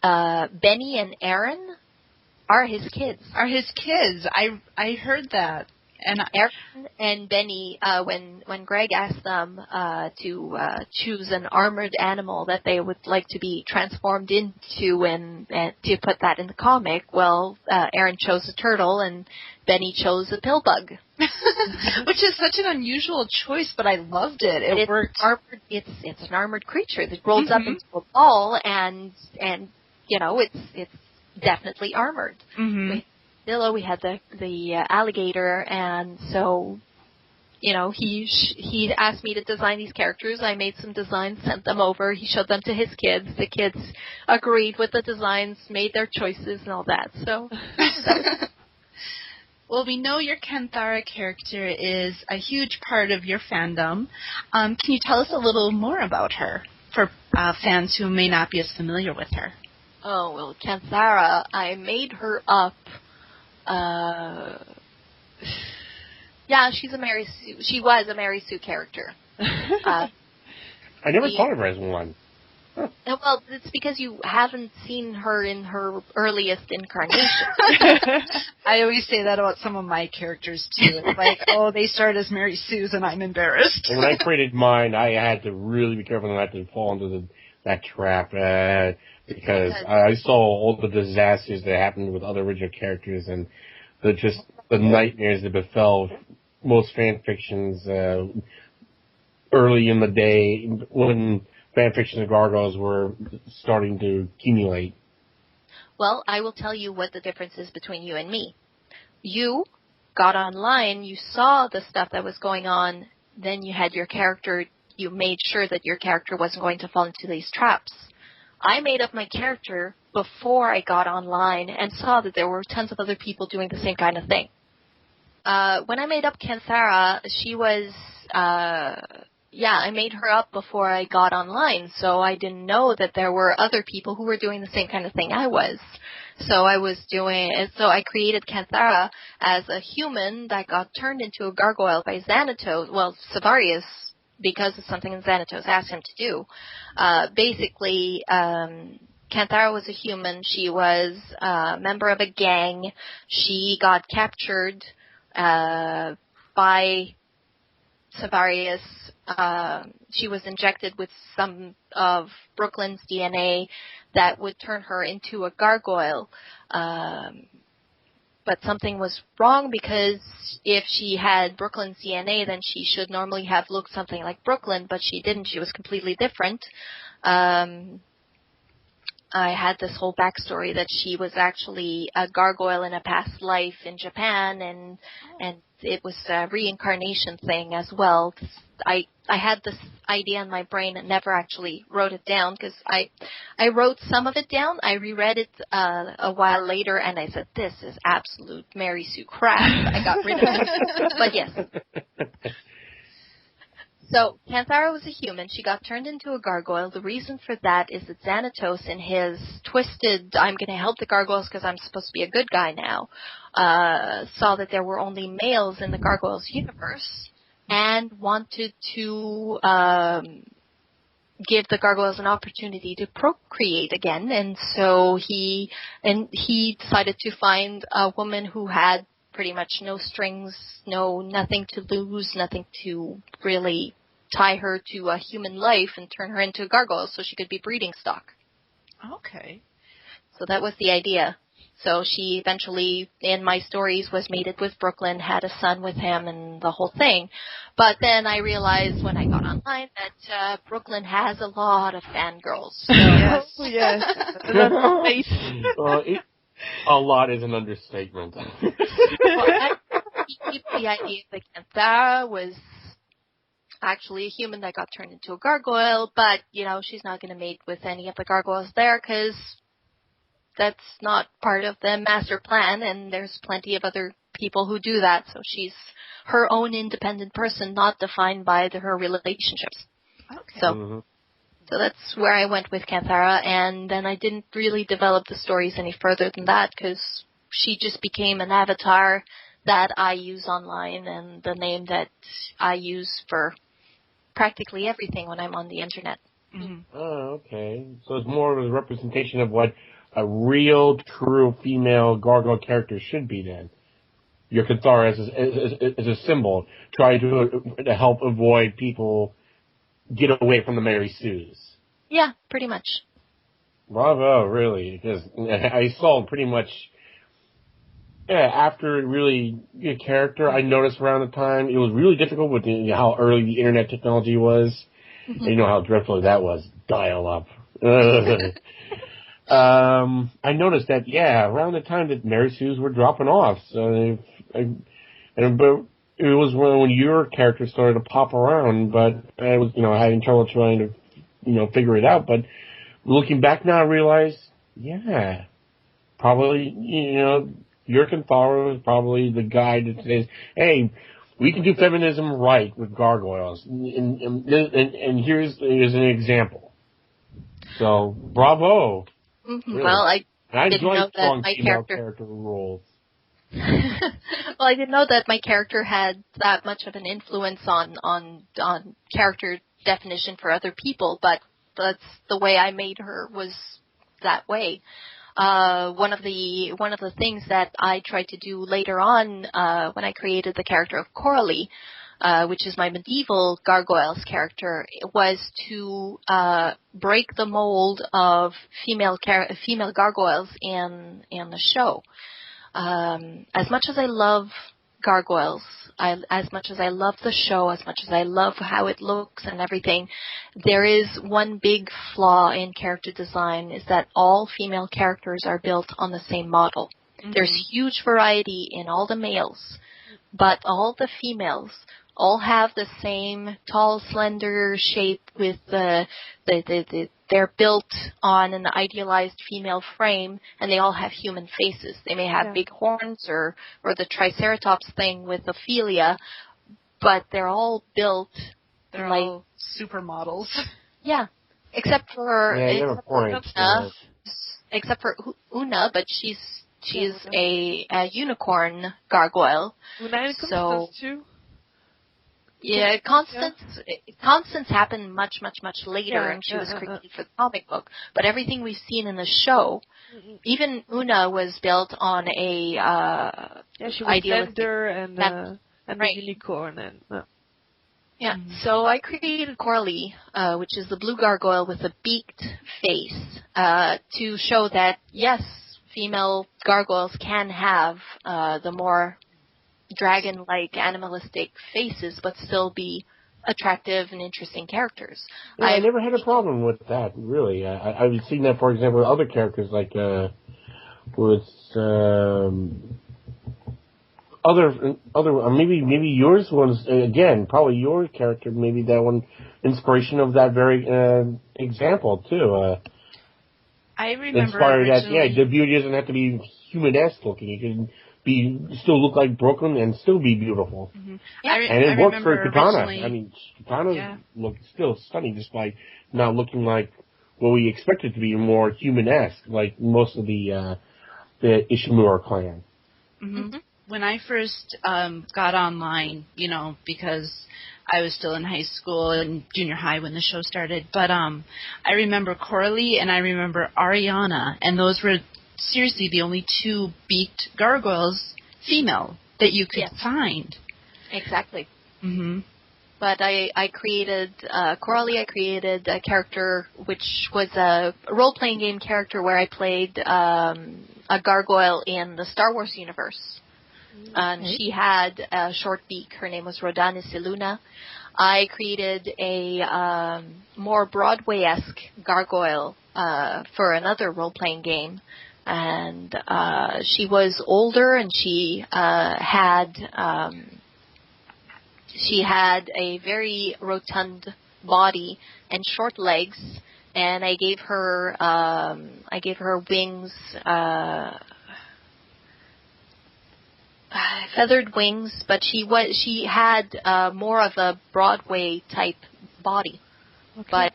Benny and Aaron are his kids. I heard that. And Aaron and Benny, when Greg asked them to choose an armored animal that they would like to be transformed into and to put that in the comic, well, Aaron chose a turtle and Benny chose a pillbug. Which is such an unusual choice, but I loved it. It worked. It's an armored creature that rolls up into a ball, and it's definitely armored. Mm-hmm. We had the alligator, and so, he asked me to design these characters. I made some designs, sent them over. He showed them to his kids. The kids agreed with the designs, made their choices, and all that. So, well, we know your Kanthara character is a huge part of your fandom. Can you tell us a little more about her for fans who may not be as familiar with her? Oh, well, Kanthara, I made her up. She's a Mary Sue. She was a Mary Sue character. I never thought of her as one. Huh. Well, it's because you haven't seen her in her earliest incarnation. I always say that about some of my characters, too. It's like, they start as Mary Sue's and I'm embarrassed. And when I created mine, I had to really be careful not to fall into that trap. Because I saw all the disasters that happened with other original characters and the nightmares that befell most fanfictions early in the day when fanfictions of Gargoyles were starting to accumulate. Well, I will tell you what the difference is between you and me. You got online, you saw the stuff that was going on, then you had your character, you made sure that your character wasn't going to fall into these traps. I made up my character before I got online and saw that there were tons of other people doing the same kind of thing. When I made up Kanthara, she was, I made her up before I got online, so I didn't know that there were other people who were doing the same kind of thing I was. So I created Kanthara as a human that got turned into a gargoyle by Savarius, because of something Xanatos asked him to do. Basically, Kanthara was a human. She was a member of a gang. She got captured by Savarius. She was injected with some of Brooklyn's DNA that would turn her into a gargoyle. But something was wrong, because if she had Brooklyn's DNA, then she should normally have looked something like Brooklyn, but she didn't. She was completely different. I had this whole backstory that she was actually a gargoyle in a past life in Japan, and it was a reincarnation thing as well. I had this idea in my brain and never actually wrote it down, because I wrote some of it down. I reread it a while later, and I said, this is absolute Mary Sue crap. I got rid of it. But yes. So, Kanthara was a human. She got turned into a gargoyle. The reason for that is that Xanatos, in his twisted, I'm going to help the gargoyles because I'm supposed to be a good guy now, saw that there were only males in the gargoyles universe, and wanted to give the gargoyles an opportunity to procreate again. And so he decided to find a woman who had pretty much no strings, nothing to lose, nothing to really tie her to a human life, and turn her into a gargoyle so she could be breeding stock. Okay. So that was the idea. So she eventually, in my stories, was mated with Brooklyn, had a son with him, and the whole thing. But then I realized when I got online that Brooklyn has a lot of fangirls. So Yes. A lot is an understatement. I keep the idea that Kanthara was actually a human that got turned into a gargoyle, but, she's not going to mate with any of the gargoyles there, because that's not part of the master plan, and there's plenty of other people who do that, so she's her own independent person, not defined by her relationships. Okay. So So that's where I went with Kanthara, and then I didn't really develop the stories any further than that because she just became an avatar that I use online and the name that I use for practically everything when I'm on the internet. Mm-hmm. Oh, okay. So it's more of a representation of what a real, true female gargoyle character should be then. Your Kanthara is a symbol, trying to help avoid people get away from the Mary Sues. Yeah, pretty much. Bravo, really, because I saw pretty much, after really a character, I noticed around the time, it was really difficult with how early the internet technology was. And you know how dreadful that was, dial-up. I noticed that, around the time that Mary Sues were dropping off, so but it was when your character started to pop around, but I was, having trouble trying to, figure it out. But looking back now, I realize, probably, your Kanthara was probably the guy that says, hey, we can do feminism right with gargoyles. And here's an example. So, bravo. Mm-hmm. Really. Well, I enjoy didn't know that strong my female character roles. Well, I didn't know that my character had that much of an influence on character definition for other people, but that's the way I made her was that way. One of the things that I tried to do later on when I created the character of Coralie, which is my medieval gargoyles character, was to break the mold of female gargoyles in the show. As much as I love gargoyles, as much as I love the show, as much as I love how it looks and everything, there is one big flaw in character design, is that all female characters are built on the same model. Mm-hmm. There's huge variety in all the males, but all the females all have the same tall, slender shape with they're built on an idealized female frame, and they all have human faces. They may have big horns or the Triceratops thing with Ophelia, but they're all built. They're all supermodels. Yeah, except for Una, but she's a unicorn gargoyle. Una and Constance too. Yeah, Constance happened much later, and she was created for the comic book. But everything we've seen in the show, even Una was built on a she was Bender and a unicorn and. Yeah, so I created Coralie, which is the blue gargoyle with a beaked face, to show that yes, female gargoyles can have the more dragon-like, animalistic faces, but still be attractive and interesting characters. Yeah, I never had a problem with that, really. I've seen that, for example, with other characters, like with other maybe yours was again probably your character, maybe that one inspiration of that very example too. I remember inspired that the beauty doesn't have to be humanesque looking; it can still look like Brooklyn and still be beautiful. Mm-hmm. And it worked for Katana. I mean, Katana looked still stunning, despite not looking like what we expected to be more humanesque, like most of the Ishimura clan. Mm-hmm. When I first got online, because I was still in high school and junior high when the show started, but I remember Coralie and I remember Ariana, and those were seriously the only two beaked gargoyles, female, that you could find. Exactly. Mm-hmm. But I created Coralie. I created a character which was a role-playing game character where I played a gargoyle in the Star Wars universe. And she had a short beak. Her name was Roaaaar Siluna. I created a more Broadway-esque gargoyle for another role-playing game. And she was older, and she had a very rotund body and short legs. And I gave her wings, feathered wings, but she had more of a Broadway type body. Okay. But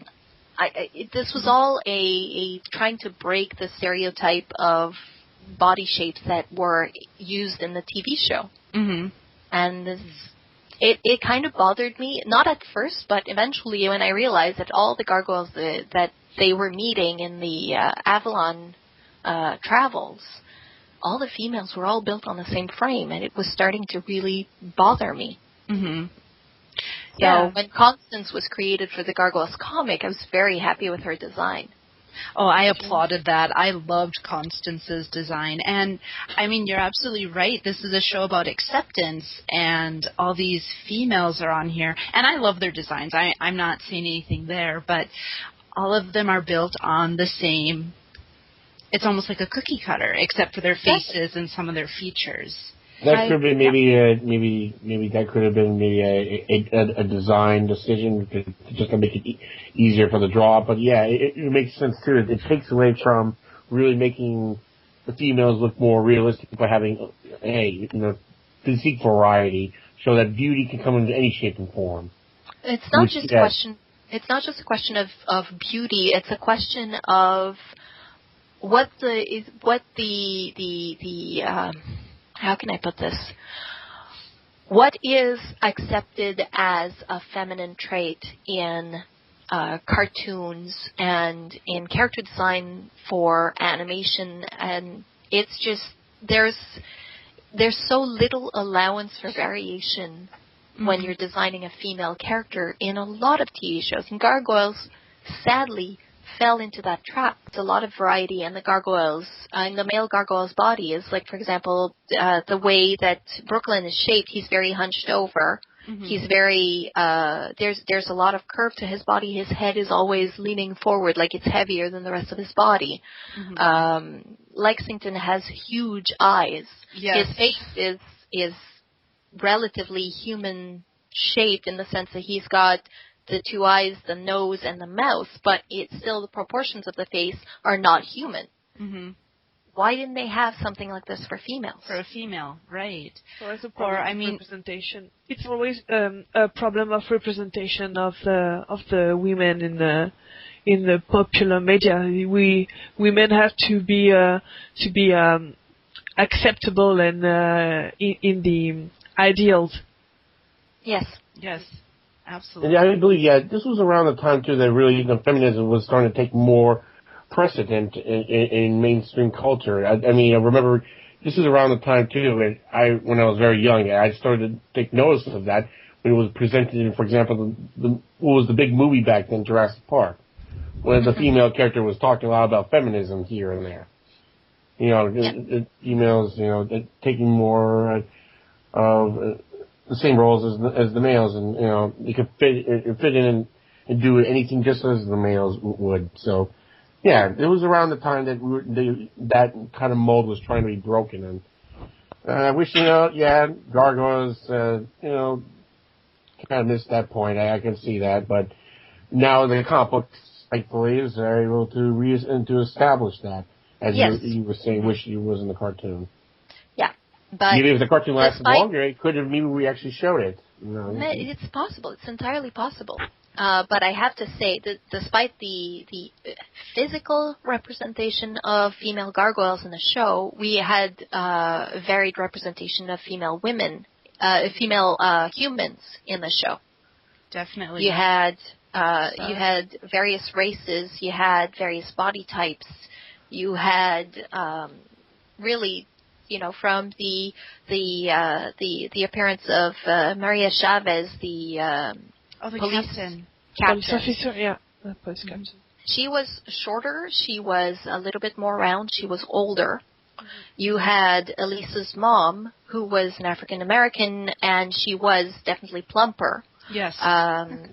this was all a trying to break the stereotype of body shapes that were used in the TV show. Mm-hmm. And it kind of bothered me, not at first, but eventually when I realized that all the gargoyles that they were meeting in the Avalon travels, all the females were all built on the same frame, and it was starting to really bother me. Mm-hmm. So when Constance was created for the Gargoyles comic, I was very happy with her design. Oh, I applauded that. I loved Constance's design. And, I mean, you're absolutely right. This is a show about acceptance, and all these females are on here. And I love their designs. I'm not saying anything there, but all of them are built on the same. It's almost like a cookie cutter, except for their faces and some of their features. That could be maybe that could have been a design decision just to make it easier for the draw. But yeah, it makes sense too. It takes away from really making the females look more realistic by having physique variety, so that beauty can come into any shape and form. It's not just a question. It's not just a question of beauty. It's a question of what the how can I put this? What is accepted as a feminine trait in cartoons and in character design for animation? And it's just there's so little allowance for variation when you're designing a female character in a lot of TV shows. And Gargoyles, sadly, fell into that trap. It's a lot of variety in the gargoyles, in the male gargoyle's body. Is like, for example, the way that Brooklyn is shaped. He's very hunched over. Mm-hmm. He's very there's a lot of curve to his body. His head is always leaning forward, like it's heavier than the rest of his body. Mm-hmm. Lexington has huge eyes. Yes. His face is relatively human shaped in the sense that he's got the two eyes, the nose, and the mouth, but it's still the proportions of the face are not human. Mm-hmm. Why didn't they have something like this for females? For a female, right. So it's a problem of representation. It's always a problem of representation of the women in the popular media. Women have to be acceptable and in the ideals. Yes. Yes. Absolutely. And I believe, this was around the time, too, that really feminism was starting to take more precedent in mainstream culture. I mean, I remember this is around the time, too, when I was very young, I started to take notice of that when it was presented in, for example, what was the big movie back then, Jurassic Park, when the female character was talking a lot about feminism here and there. The females, taking more of the same roles as the males, and they could fit in and do anything just as the males would. So, yeah, it was around the time that that kind of mold was trying to be broken, and I wish Gargoyles kind of missed that point. I can see that, but now the comic book, thankfully, is able to establish that, as you were saying. Wish you was in the cartoon. But maybe if the cartoon lasted longer, it could have. Maybe we actually showed it. It's possible. It's entirely possible. But I have to say that despite the physical representation of female gargoyles in the show, we had varied representation of female women, female humans in the show. Definitely. You had various races. You had various body types. You had really. From the appearance of Maria Chavez, the police captain. Police officer, the police captain. She was shorter. She was a little bit more round. She was older. Mm-hmm. You had Elisa's mom, who was an African American, and she was definitely plumper. Yes. And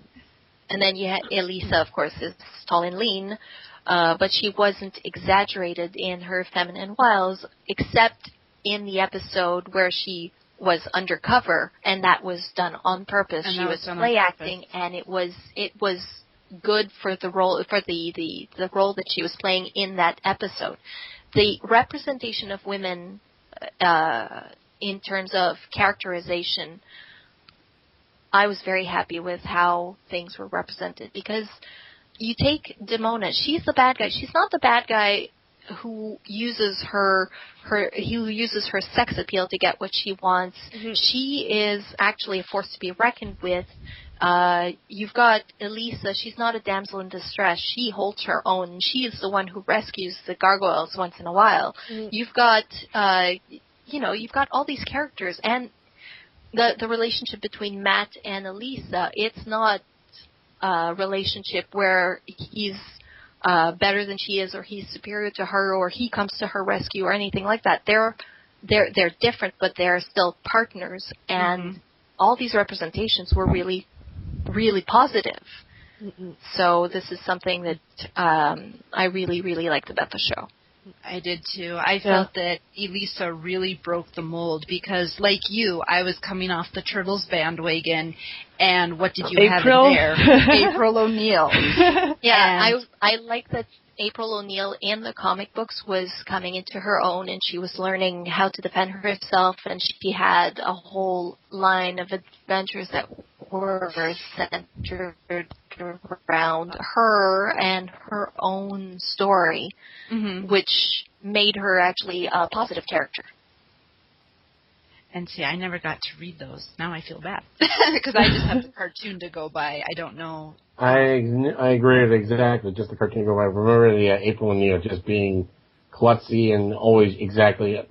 then you had Elisa, of course, is tall and lean, but she wasn't exaggerated in her feminine wiles, except in the episode where she was undercover, and that was done on purpose. She was play acting, and it was good for the role, for the role that she was playing in that episode. The representation of women in terms of characterization, I was very happy with how things were represented, because you take Demona. She's the bad guy. She's not the bad guy who uses her sex appeal to get what she wants. Mm-hmm. She is actually a force to be reckoned with. You've got Elisa. She's not a damsel in distress. She holds her own. She is the one who rescues the gargoyles once in a while. Mm-hmm. You've got, you've got all these characters, and the relationship between Matt and Elisa. It's not a relationship where he's better than she is, or he's superior to her, or he comes to her rescue, or anything like that. They're different, but they're still partners, and all these representations were really, really positive. Mm-hmm. So this is something that I really, really liked about the show. I did too. I felt that Elisa really broke the mold because, like you, I was coming off the Turtles bandwagon, and what did you have in there? April O'Neil. Yeah, I like that April O'Neil in the comic books was coming into her own, and she was learning how to defend herself, and she had a whole line of adventures that were centered around her and her own story, which made her actually a positive character. And see, I never got to read those. Now I feel bad because I just have the cartoon to go by. I don't know. I agree with exactly just the cartoon to go by. Remember the April O'Neil just being klutzy and always exactly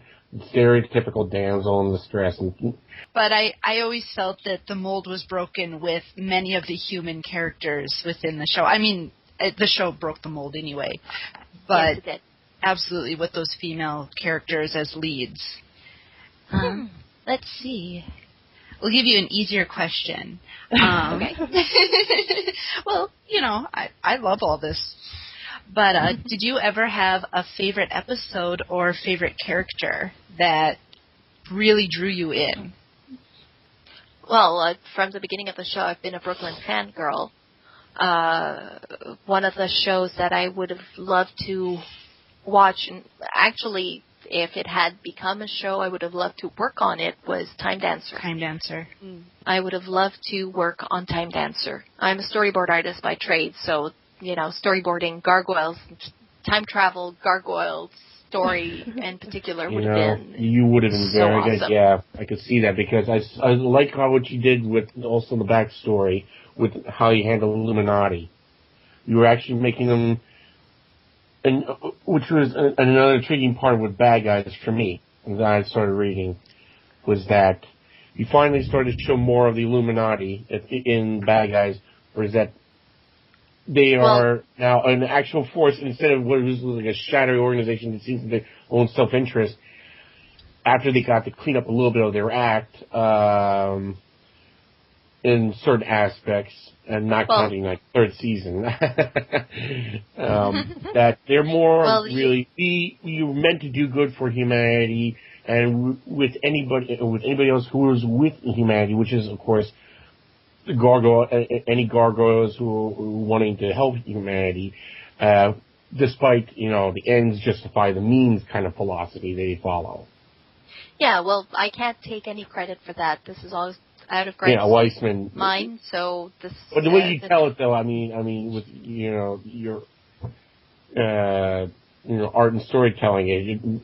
stereotypical damsel in distress. But I always felt that the mold was broken with many of the human characters within the show. I mean, the show broke the mold anyway. But yes, absolutely with those female characters as leads. Let's see. We'll give you an easier question. Okay. Well, I love all this. But did you ever have a favorite episode or favorite character that really drew you in? Well, from the beginning of the show, I've been a Brooklyn fangirl. One of the shows that I would have loved to watch, and actually, if it had become a show, I would have loved to work on it, was Time Dancer. Time Dancer. I would have loved to work on Time Dancer. I'm a storyboard artist by trade, so, storyboarding gargoyles, time travel, gargoyles, story in particular would have been you would have been very awesome. Good. Yeah, I could see that because I like what you did with also the backstory with how you handle Illuminati. You were actually making them, and which was another intriguing part with Bad Guys for me that I started reading, was that you finally started to show more of the Illuminati in Bad Guys, whereas that they are now an actual force instead of what was like a shadowy organization that seems their own self-interest. After they got to clean up a little bit of their act in certain aspects, and not counting like third season, that they're more you're meant to do good for humanity, and with anybody else who is with humanity, which is of course any gargoyles who are wanting to help humanity, despite, the ends justify the means kind of philosophy they follow. Yeah, well, I can't take any credit for that. This is all out of Greg's Weissman mind, so this... But the way you tell it, though, I mean, with, your, art and storytelling,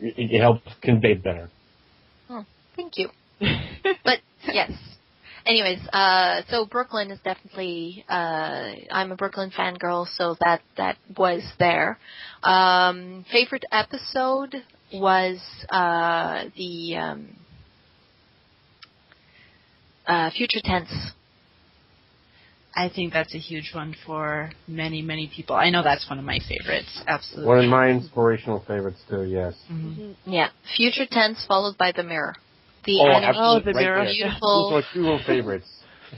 it helps convey better. Oh, thank you. But, yes. Anyways, so Brooklyn is definitely, I'm a Brooklyn fangirl, so that was there. Favorite episode was, the Future Tense. I think that's a huge one for many, many people. I know that's one of my favorites, absolutely. One of my inspirational favorites, too, yes. Mm-hmm. Yeah, Future Tense followed by The Mirror. The Mirror. Beautiful. Those are two of favorites.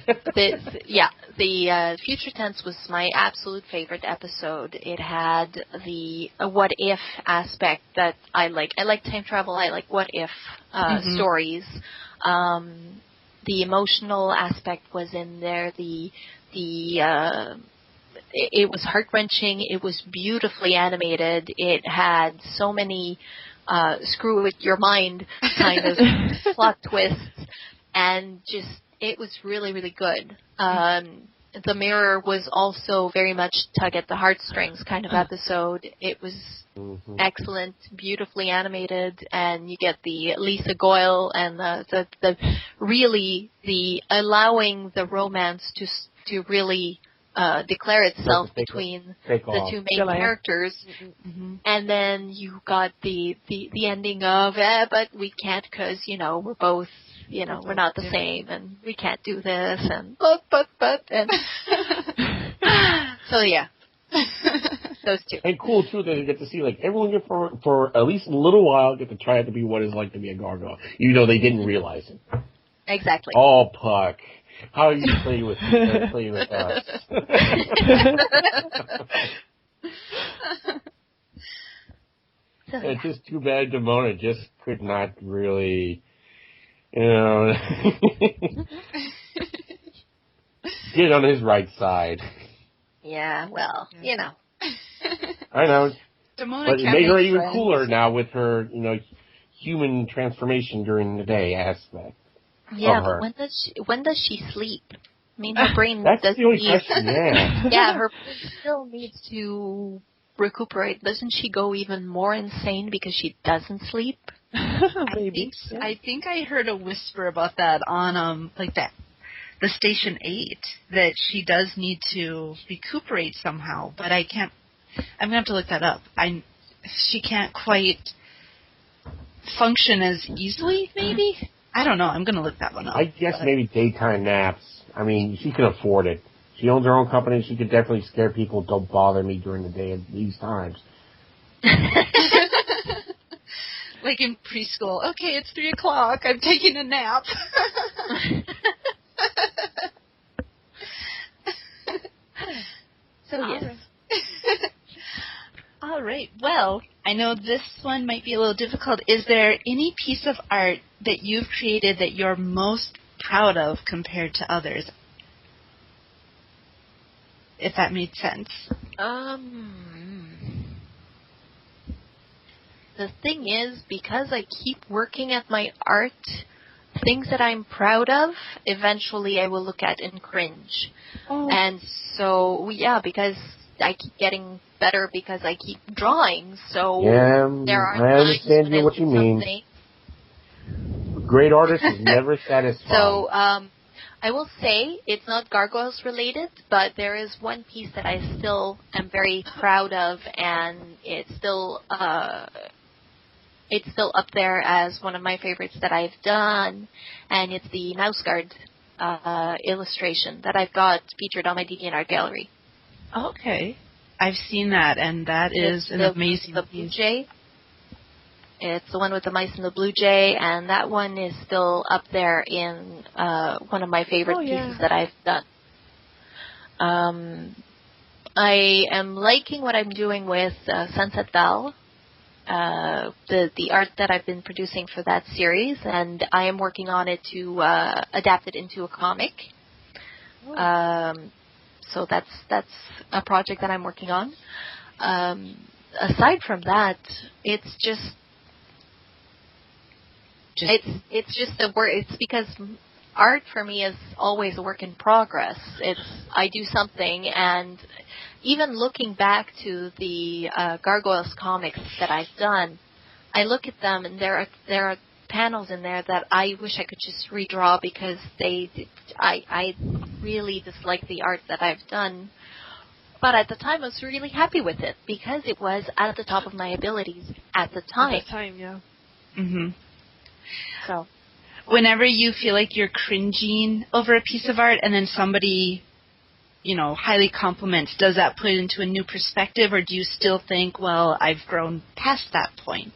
The Future Tense was my absolute favorite episode. It had the what if aspect that I like. I like time travel. I like what if stories. The emotional aspect was in there. It was heart-wrenching. It was beautifully animated. It had so many screw with your mind kind of plot twists, and just it was really, really good. the Mirror was also very much tug at the heartstrings kind of episode. It was excellent, beautifully animated, and you get the Lisa Goyle and the really the allowing the romance to really declare itself between the two main characters. And then you got the ending of, but we can't because, we're both, we're not the same and we can't do this and but and so yeah. Those two. And cool too that you get to see like everyone get for at least a little while get to try out to be what it's like to be a gargoyle, even though they didn't realize it. Exactly. Oh, Puck. How you play with us? It's just too bad Demona just could not really, get on his right side. Yeah, well, I know. Demona But it made her even cooler now with her, human transformation during the day aspect. Yeah, but when does she sleep? I mean, her brain That's does the only question, yeah, her brain still needs to recuperate. Doesn't she go even more insane because she doesn't sleep? Maybe. I think I heard a whisper about that on the Station 8, that she does need to recuperate somehow, but I can't. I'm gonna have to look that up. She can't quite function as easily, maybe. I don't know. I'm gonna look that one up. I guess maybe daytime naps. I mean, she can afford it. She owns her own company. She could definitely scare people. Don't bother me during the day at these times. Like in preschool. Okay, it's 3:00. I'm taking a nap. So yes. All right. Well, I know this one might be a little difficult. Is there any piece of art that you've created that you're most proud of compared to others? If that made sense. The thing is, because I keep working at my art, things that I'm proud of, eventually I will look at and cringe. Oh. And so, yeah, because I keep getting better because I keep drawing. So there are I understand what you mean. Great artist is never satisfied. So, I will say it's not Gargoyles related, but there is one piece that I still am very proud of, and it's still up there as one of my favorites that I've done, and it's the Mouse Guard illustration that I've got featured on my DeviantArt gallery. Okay. I've seen that, and that is an amazing the Blue Jay. It's the one with the mice and the Blue Jay, and that one is still up there in one of my favorite pieces that I've done. I am liking what I'm doing with Sunset Val, the art that I've been producing for that series, and I am working on it to adapt it into a comic. So that's a project that I'm working on. Aside from that, it's just the work. It's because art for me is always a work in progress. I do something, and even looking back to the Gargoyles comics that I've done, I look at them and there are panels in there that I wish I could just redraw because I really dislike the art that I've done. But at the time, I was really happy with it because it was at the top of my abilities at the time. At the time, yeah. Mm-hmm. So, whenever you feel like you're cringing over a piece of art and then somebody, highly compliments, does that put it into a new perspective, or do you still think, well, I've grown past that point?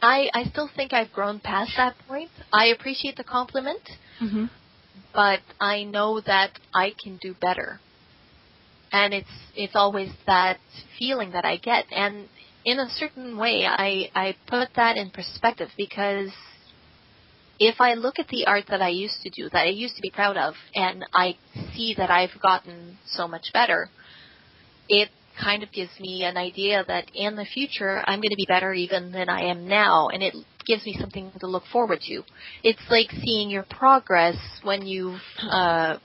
I still think I've grown past that point. I appreciate the compliment, but I know that I can do better. And it's always that feeling that I get. And in a certain way, I put that in perspective because if I look at the art that I used to do, that I used to be proud of, and I see that I've gotten so much better, it kind of gives me an idea that in the future I'm going to be better even than I am now, and it gives me something to look forward to. It's like seeing your progress when you're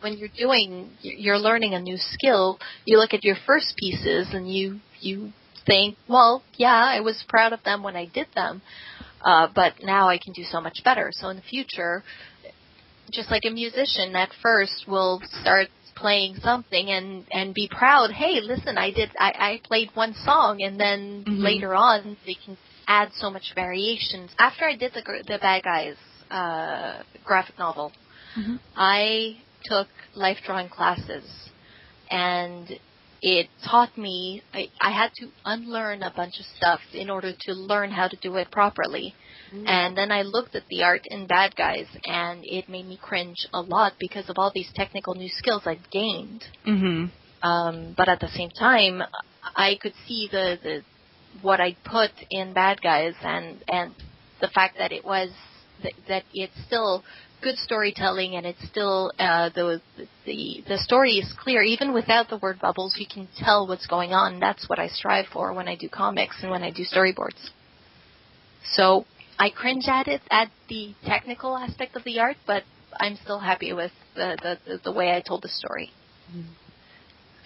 learning a new skill. You look at your first pieces and you think, well, yeah, I was proud of them when I did them, but now I can do so much better. So in the future, just like a musician at first will start playing something and be proud. Hey, listen, I played one song, and then later on they can add so much variations. After I did the Bad Guys graphic novel, I took life drawing classes, and it taught me I had to unlearn a bunch of stuff in order to learn how to do it properly. And then I looked at the art in Bad Guys, and it made me cringe a lot because of all these technical new skills I'd gained. But at the same time, I could see the what I put in Bad Guys, and the fact that it was that it's still good storytelling, and it's still the story is clear even without the word bubbles. You can tell what's going on. That's what I strive for when I do comics and when I do storyboards. So I cringe at it, at the technical aspect of the art, but I'm still happy with the way I told the story.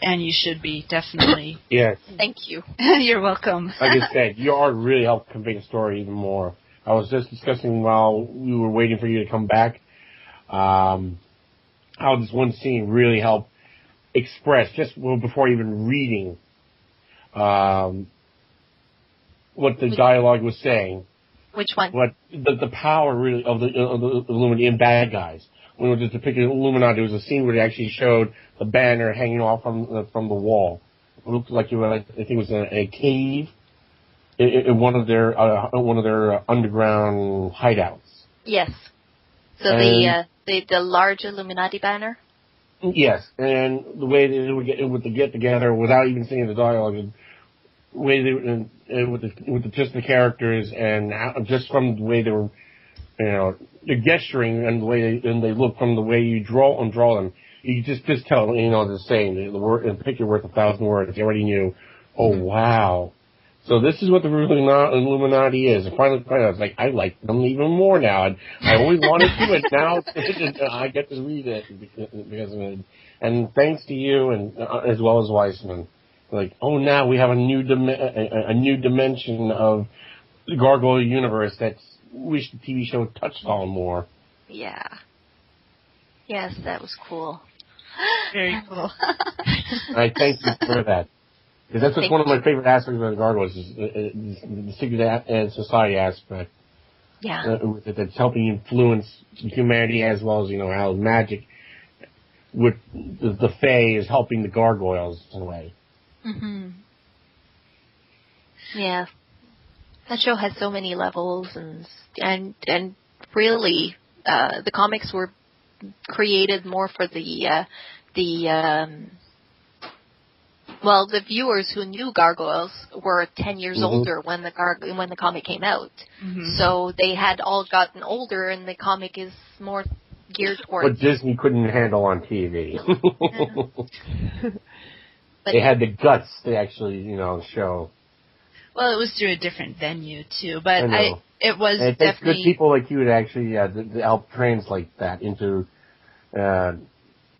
And you should be, definitely. Yes. Thank you. You're welcome. Like I said, your art really helped convey the story even more. I was just discussing while we were waiting for you to come back, how this one scene really helped express, just before even reading, what the dialogue was saying. Which one? What the power really of the Illuminati in Bad Guys. When it was depicted in Illuminati, there was a scene where they actually showed the banner hanging off from the wall. It looked like I think it was a cave in one of their underground hideouts. Yes. So the large Illuminati banner. Yes, and the way they would get together without even seeing the dialogue, the way they with just the characters, and just from the way they were, the gesturing and the way they look, from the way you draw them, you just tell, the saying, the word, the picture worth 1,000 words. You already knew. Oh wow! So this is what the Illuminati is. And finally, I was like, I like them even more now. And I always wanted to, and now I get to read it because of it. And thanks to you, and as well as Weissman. Like, oh, now we have a new dimension of the Gargoyle universe that wish the TV show touched on more. Yeah. Yes, that was cool. Very cool. I thank you for that. Because that's just one of my favorite aspects of the Gargoyles, is the secret and society aspect. Yeah. That's helping influence humanity, as well as, how magic with the Fae is helping the Gargoyles in a way. Yeah. That show has so many levels, and really, the comics were created more for the viewers who knew Gargoyles were 10 years older when the comic came out. So they had all gotten older, and the comic is more geared towards. What Disney couldn't handle on TV. They had the guts to actually, show. Well, it was through a different venue too, but it was and it takes good people like you to actually to help translate that into a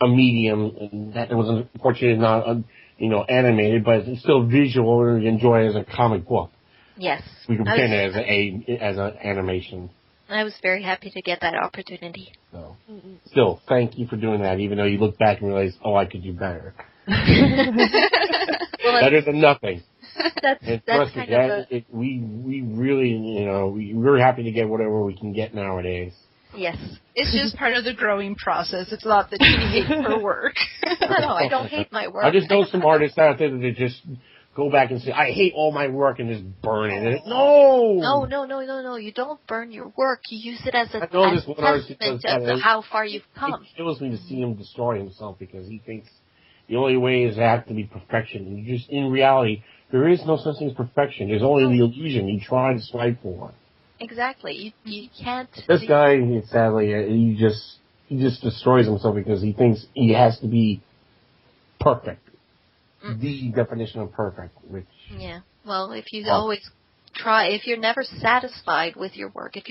medium, and that it was unfortunately not animated, but it's still visual and you enjoy it as a comic book. Yes, we can pretend it as an animation. I was very happy to get that opportunity. So, still, thank you for doing that, even though you look back and realize, I could do better. Better than nothing. That's kind of we really, we're happy to get whatever we can get nowadays. Yes. It's just part of the growing process. It's not that you hate her work. No, I don't hate my work. I just know some artists out there that just go back and say, I hate all my work, and just burn it. No. You don't burn your work. You use it as a testament of how far you've come. It kills me to see him destroy himself because he thinks the only way is to have to be perfection. And in reality, there is no such thing as perfection. There's only the illusion you try to strive for. Exactly. You can't. This guy, sadly, he just destroys himself because he thinks he has to be perfect. The definition of perfect, which... Yeah. Well, if you always you're never satisfied with your work, if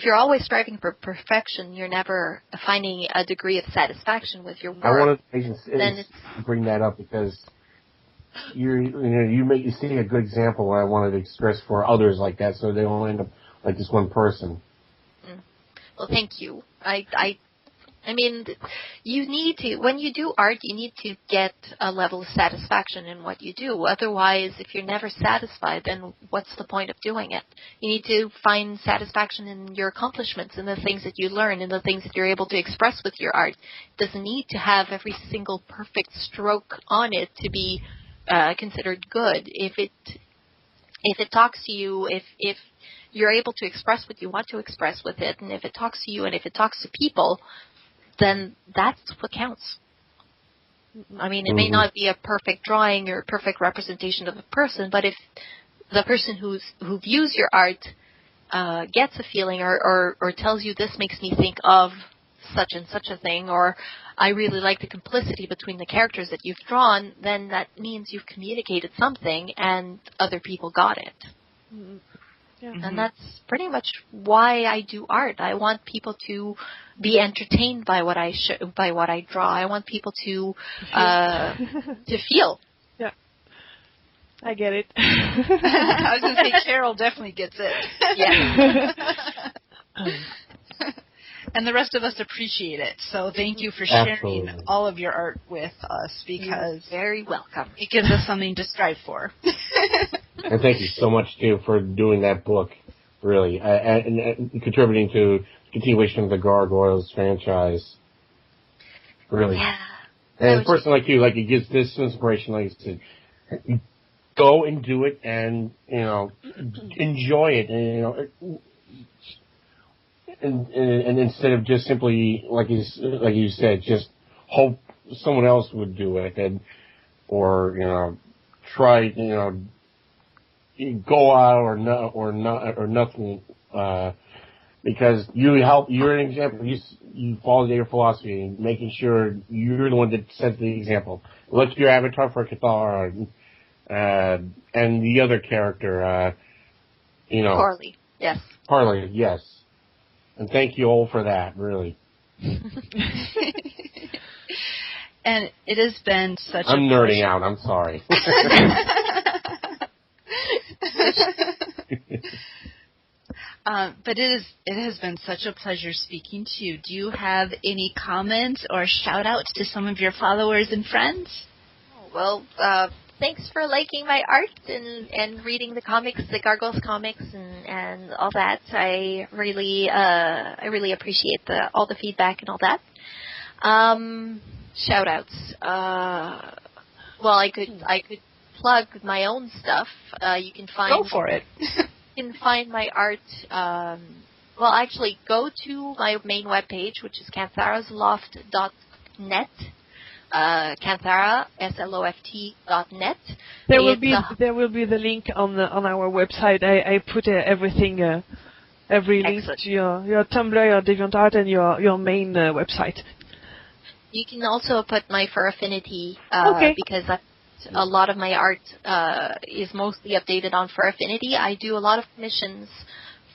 you're always striving for perfection, you're never finding a degree of satisfaction with your work. I wanted to bring that up because you see a good example, and I wanted to express for others like that, so they don't end up like this one person. Well, thank you. I mean, you need to, when you do art, you need to get a level of satisfaction in what you do. Otherwise, if you're never satisfied, then what's the point of doing it? You need to find satisfaction in your accomplishments, in the things that you learn, in the things that you're able to express with your art. It doesn't need to have every single perfect stroke on it to be considered good. If it talks to you, if you're able to express what you want to express with it, and if it talks to you and if it talks to people, then that's what counts. I mean, it may not be a perfect drawing or a perfect representation of a person, but if the person who views your art gets a feeling or tells you, this makes me think of such and such a thing, or I really like the complicity between the characters that you've drawn, then that means you've communicated something and other people got it. Mm-hmm. Yeah. And that's pretty much why I do art. I want people to be entertained by what I draw. I want people to feel. Yeah, I get it. I was going to say Carol definitely gets it. Yeah. And the rest of us appreciate it. So thank you for sharing all of your art with us, because you're very welcome. It gives us something to strive for. And thank you so much, too, for doing that book, really, and contributing to the continuation of the Gargoyles franchise. Really. Yeah. And a person like you, it gives this inspiration, like you said, go and do it and, enjoy it, and instead of just simply, like you said, just hope someone else would do it, or try, go out or nothing, because you're an example. You follow your philosophy, making sure you're the one that sets the example. Look your avatar for Kanthara, and the other character, Harley, yes. Harley, yes. And thank you all for that, really. And it has been such I'm nerding out, I'm sorry. But it has been such a pleasure speaking to you. Do you have any comments or shout-outs to some of your followers and friends? Well, thanks for liking my art and reading the comics, the Gargoyles comics, and all that. I really appreciate all the feedback and all that. Shout-outs. Well, I could plug my own stuff. You can find. Go for it. You can find my art. Well, actually, go to my main webpage, which is kantharasloft.net. Kanthara, SLOFT.net. There will be the link on our website. I put everything, every link to your Tumblr, your DeviantArt, and your main website. You can also put my Fur Affinity, because a lot of my art is mostly updated on Fur Affinity. I do a lot of commissions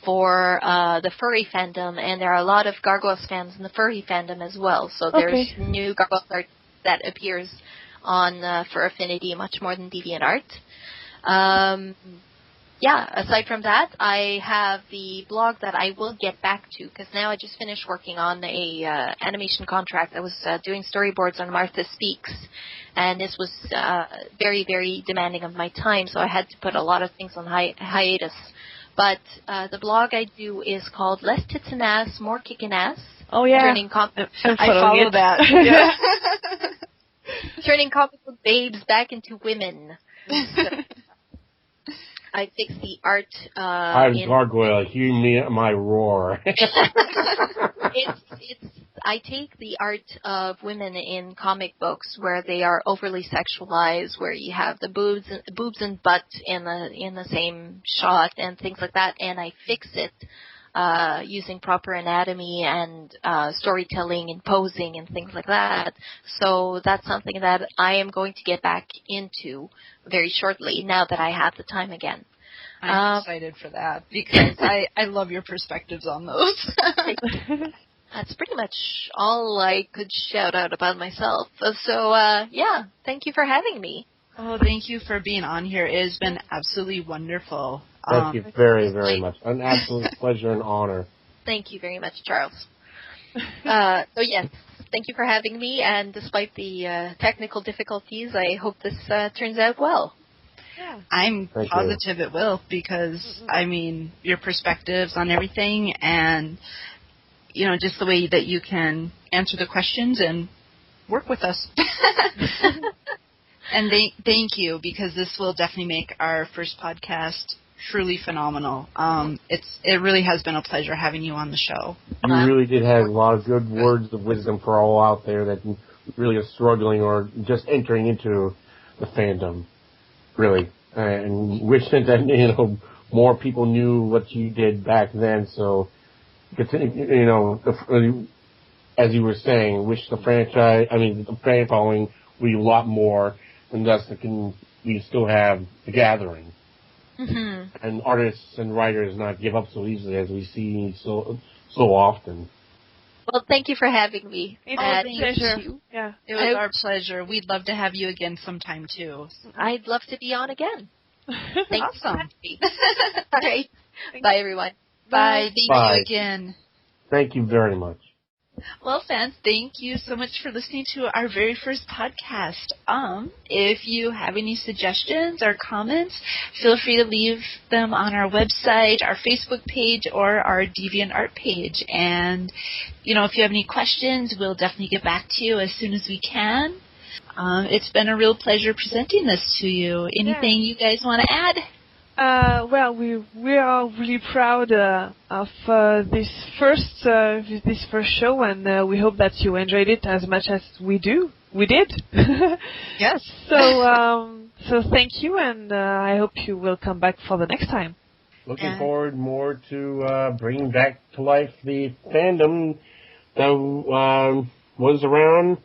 for the furry fandom, and there are a lot of Gargoyles fans in the furry fandom as well. So there's new Gargoyles art that appears on Fur Affinity much more than DeviantArt. Aside from that, I have the blog that I will get back to, because now I just finished working on a animation contract. I was doing storyboards on Martha Speaks, and this was very, very demanding of my time, so I had to put a lot of things on hiatus. But the blog I do is called Less Tits and Ass, More Kickin' Ass. Oh, yeah. I follow that. Yeah. Turning comic book babes back into women. I fix the art. I'm Gargoyle. Hear me, my roar. I take the art of women in comic books where they are overly sexualized, where you have the boobs and butt in the same shot and things like that, and I fix it using proper anatomy and storytelling and posing and things like that. So that's something that I am going to get back into very shortly now that I have the time again. I'm excited for that because I love your perspectives on those. That's pretty much all I could shout out about myself. So, yeah, thank you for having me. Oh, thank you for being on here. It has been absolutely wonderful. Thank you very, very much. An absolute pleasure and honor. Thank you very much, Charles. So, yes, thank you for having me, and despite the technical difficulties, I hope this turns out well. Yeah. I'm positive it will because, I mean, your perspectives on everything and, you know, just the way that you can answer the questions and work with us. And thank you, because this will definitely make our first podcast truly phenomenal. It really has been a pleasure having you on the show. You really did have a lot of good words of wisdom for all out there that really are struggling or just entering into the fandom. Really. And wish that, you know, more people knew what you did back then. So, you know, as you were saying, wish the fan following would be a lot more, and thus we still have the gathering. Mm-hmm. And artists and writers not give up so easily as we see so often. Well, thank you for having me. It was a pleasure. Yeah, it was our pleasure. We'd love to have you again sometime too. I'd love to be on again. Thanks. Awesome. All right. Bye, everyone. Bye. Thank you again. Thank you very much. Well, fans, thank you so much for listening to our very first podcast. If you have any suggestions or comments, feel free to leave them on our website, our Facebook page, or our DeviantArt page. And, you know, if you have any questions, we'll definitely get back to you as soon as we can. It's been a real pleasure presenting this to you. Anything you guys want to add? Well, we are really proud of this first show, and we hope that you enjoyed it as much as we did. Yes. So thank you, and I hope you will come back for the next time. Looking forward more to bringing back to life the fandom that was around,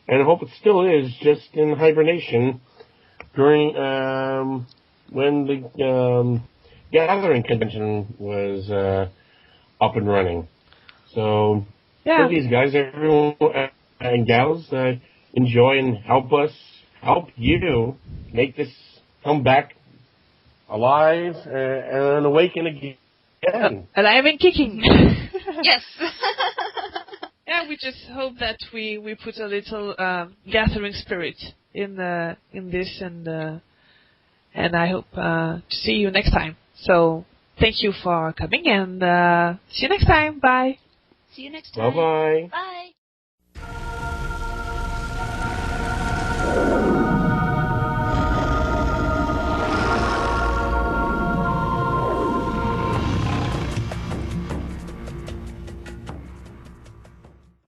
and I hope it still is, just in hibernation during when the gathering convention was up and running. So, for these guys, everyone and gals, enjoy and help you make this come back alive and awaken again. Alive and kicking. Yes. Yeah, we just hope that we put a little gathering spirit in this, and I hope to see you next time. So thank you for coming, and see you next time. Bye. See you next time. Bye-bye. Bye.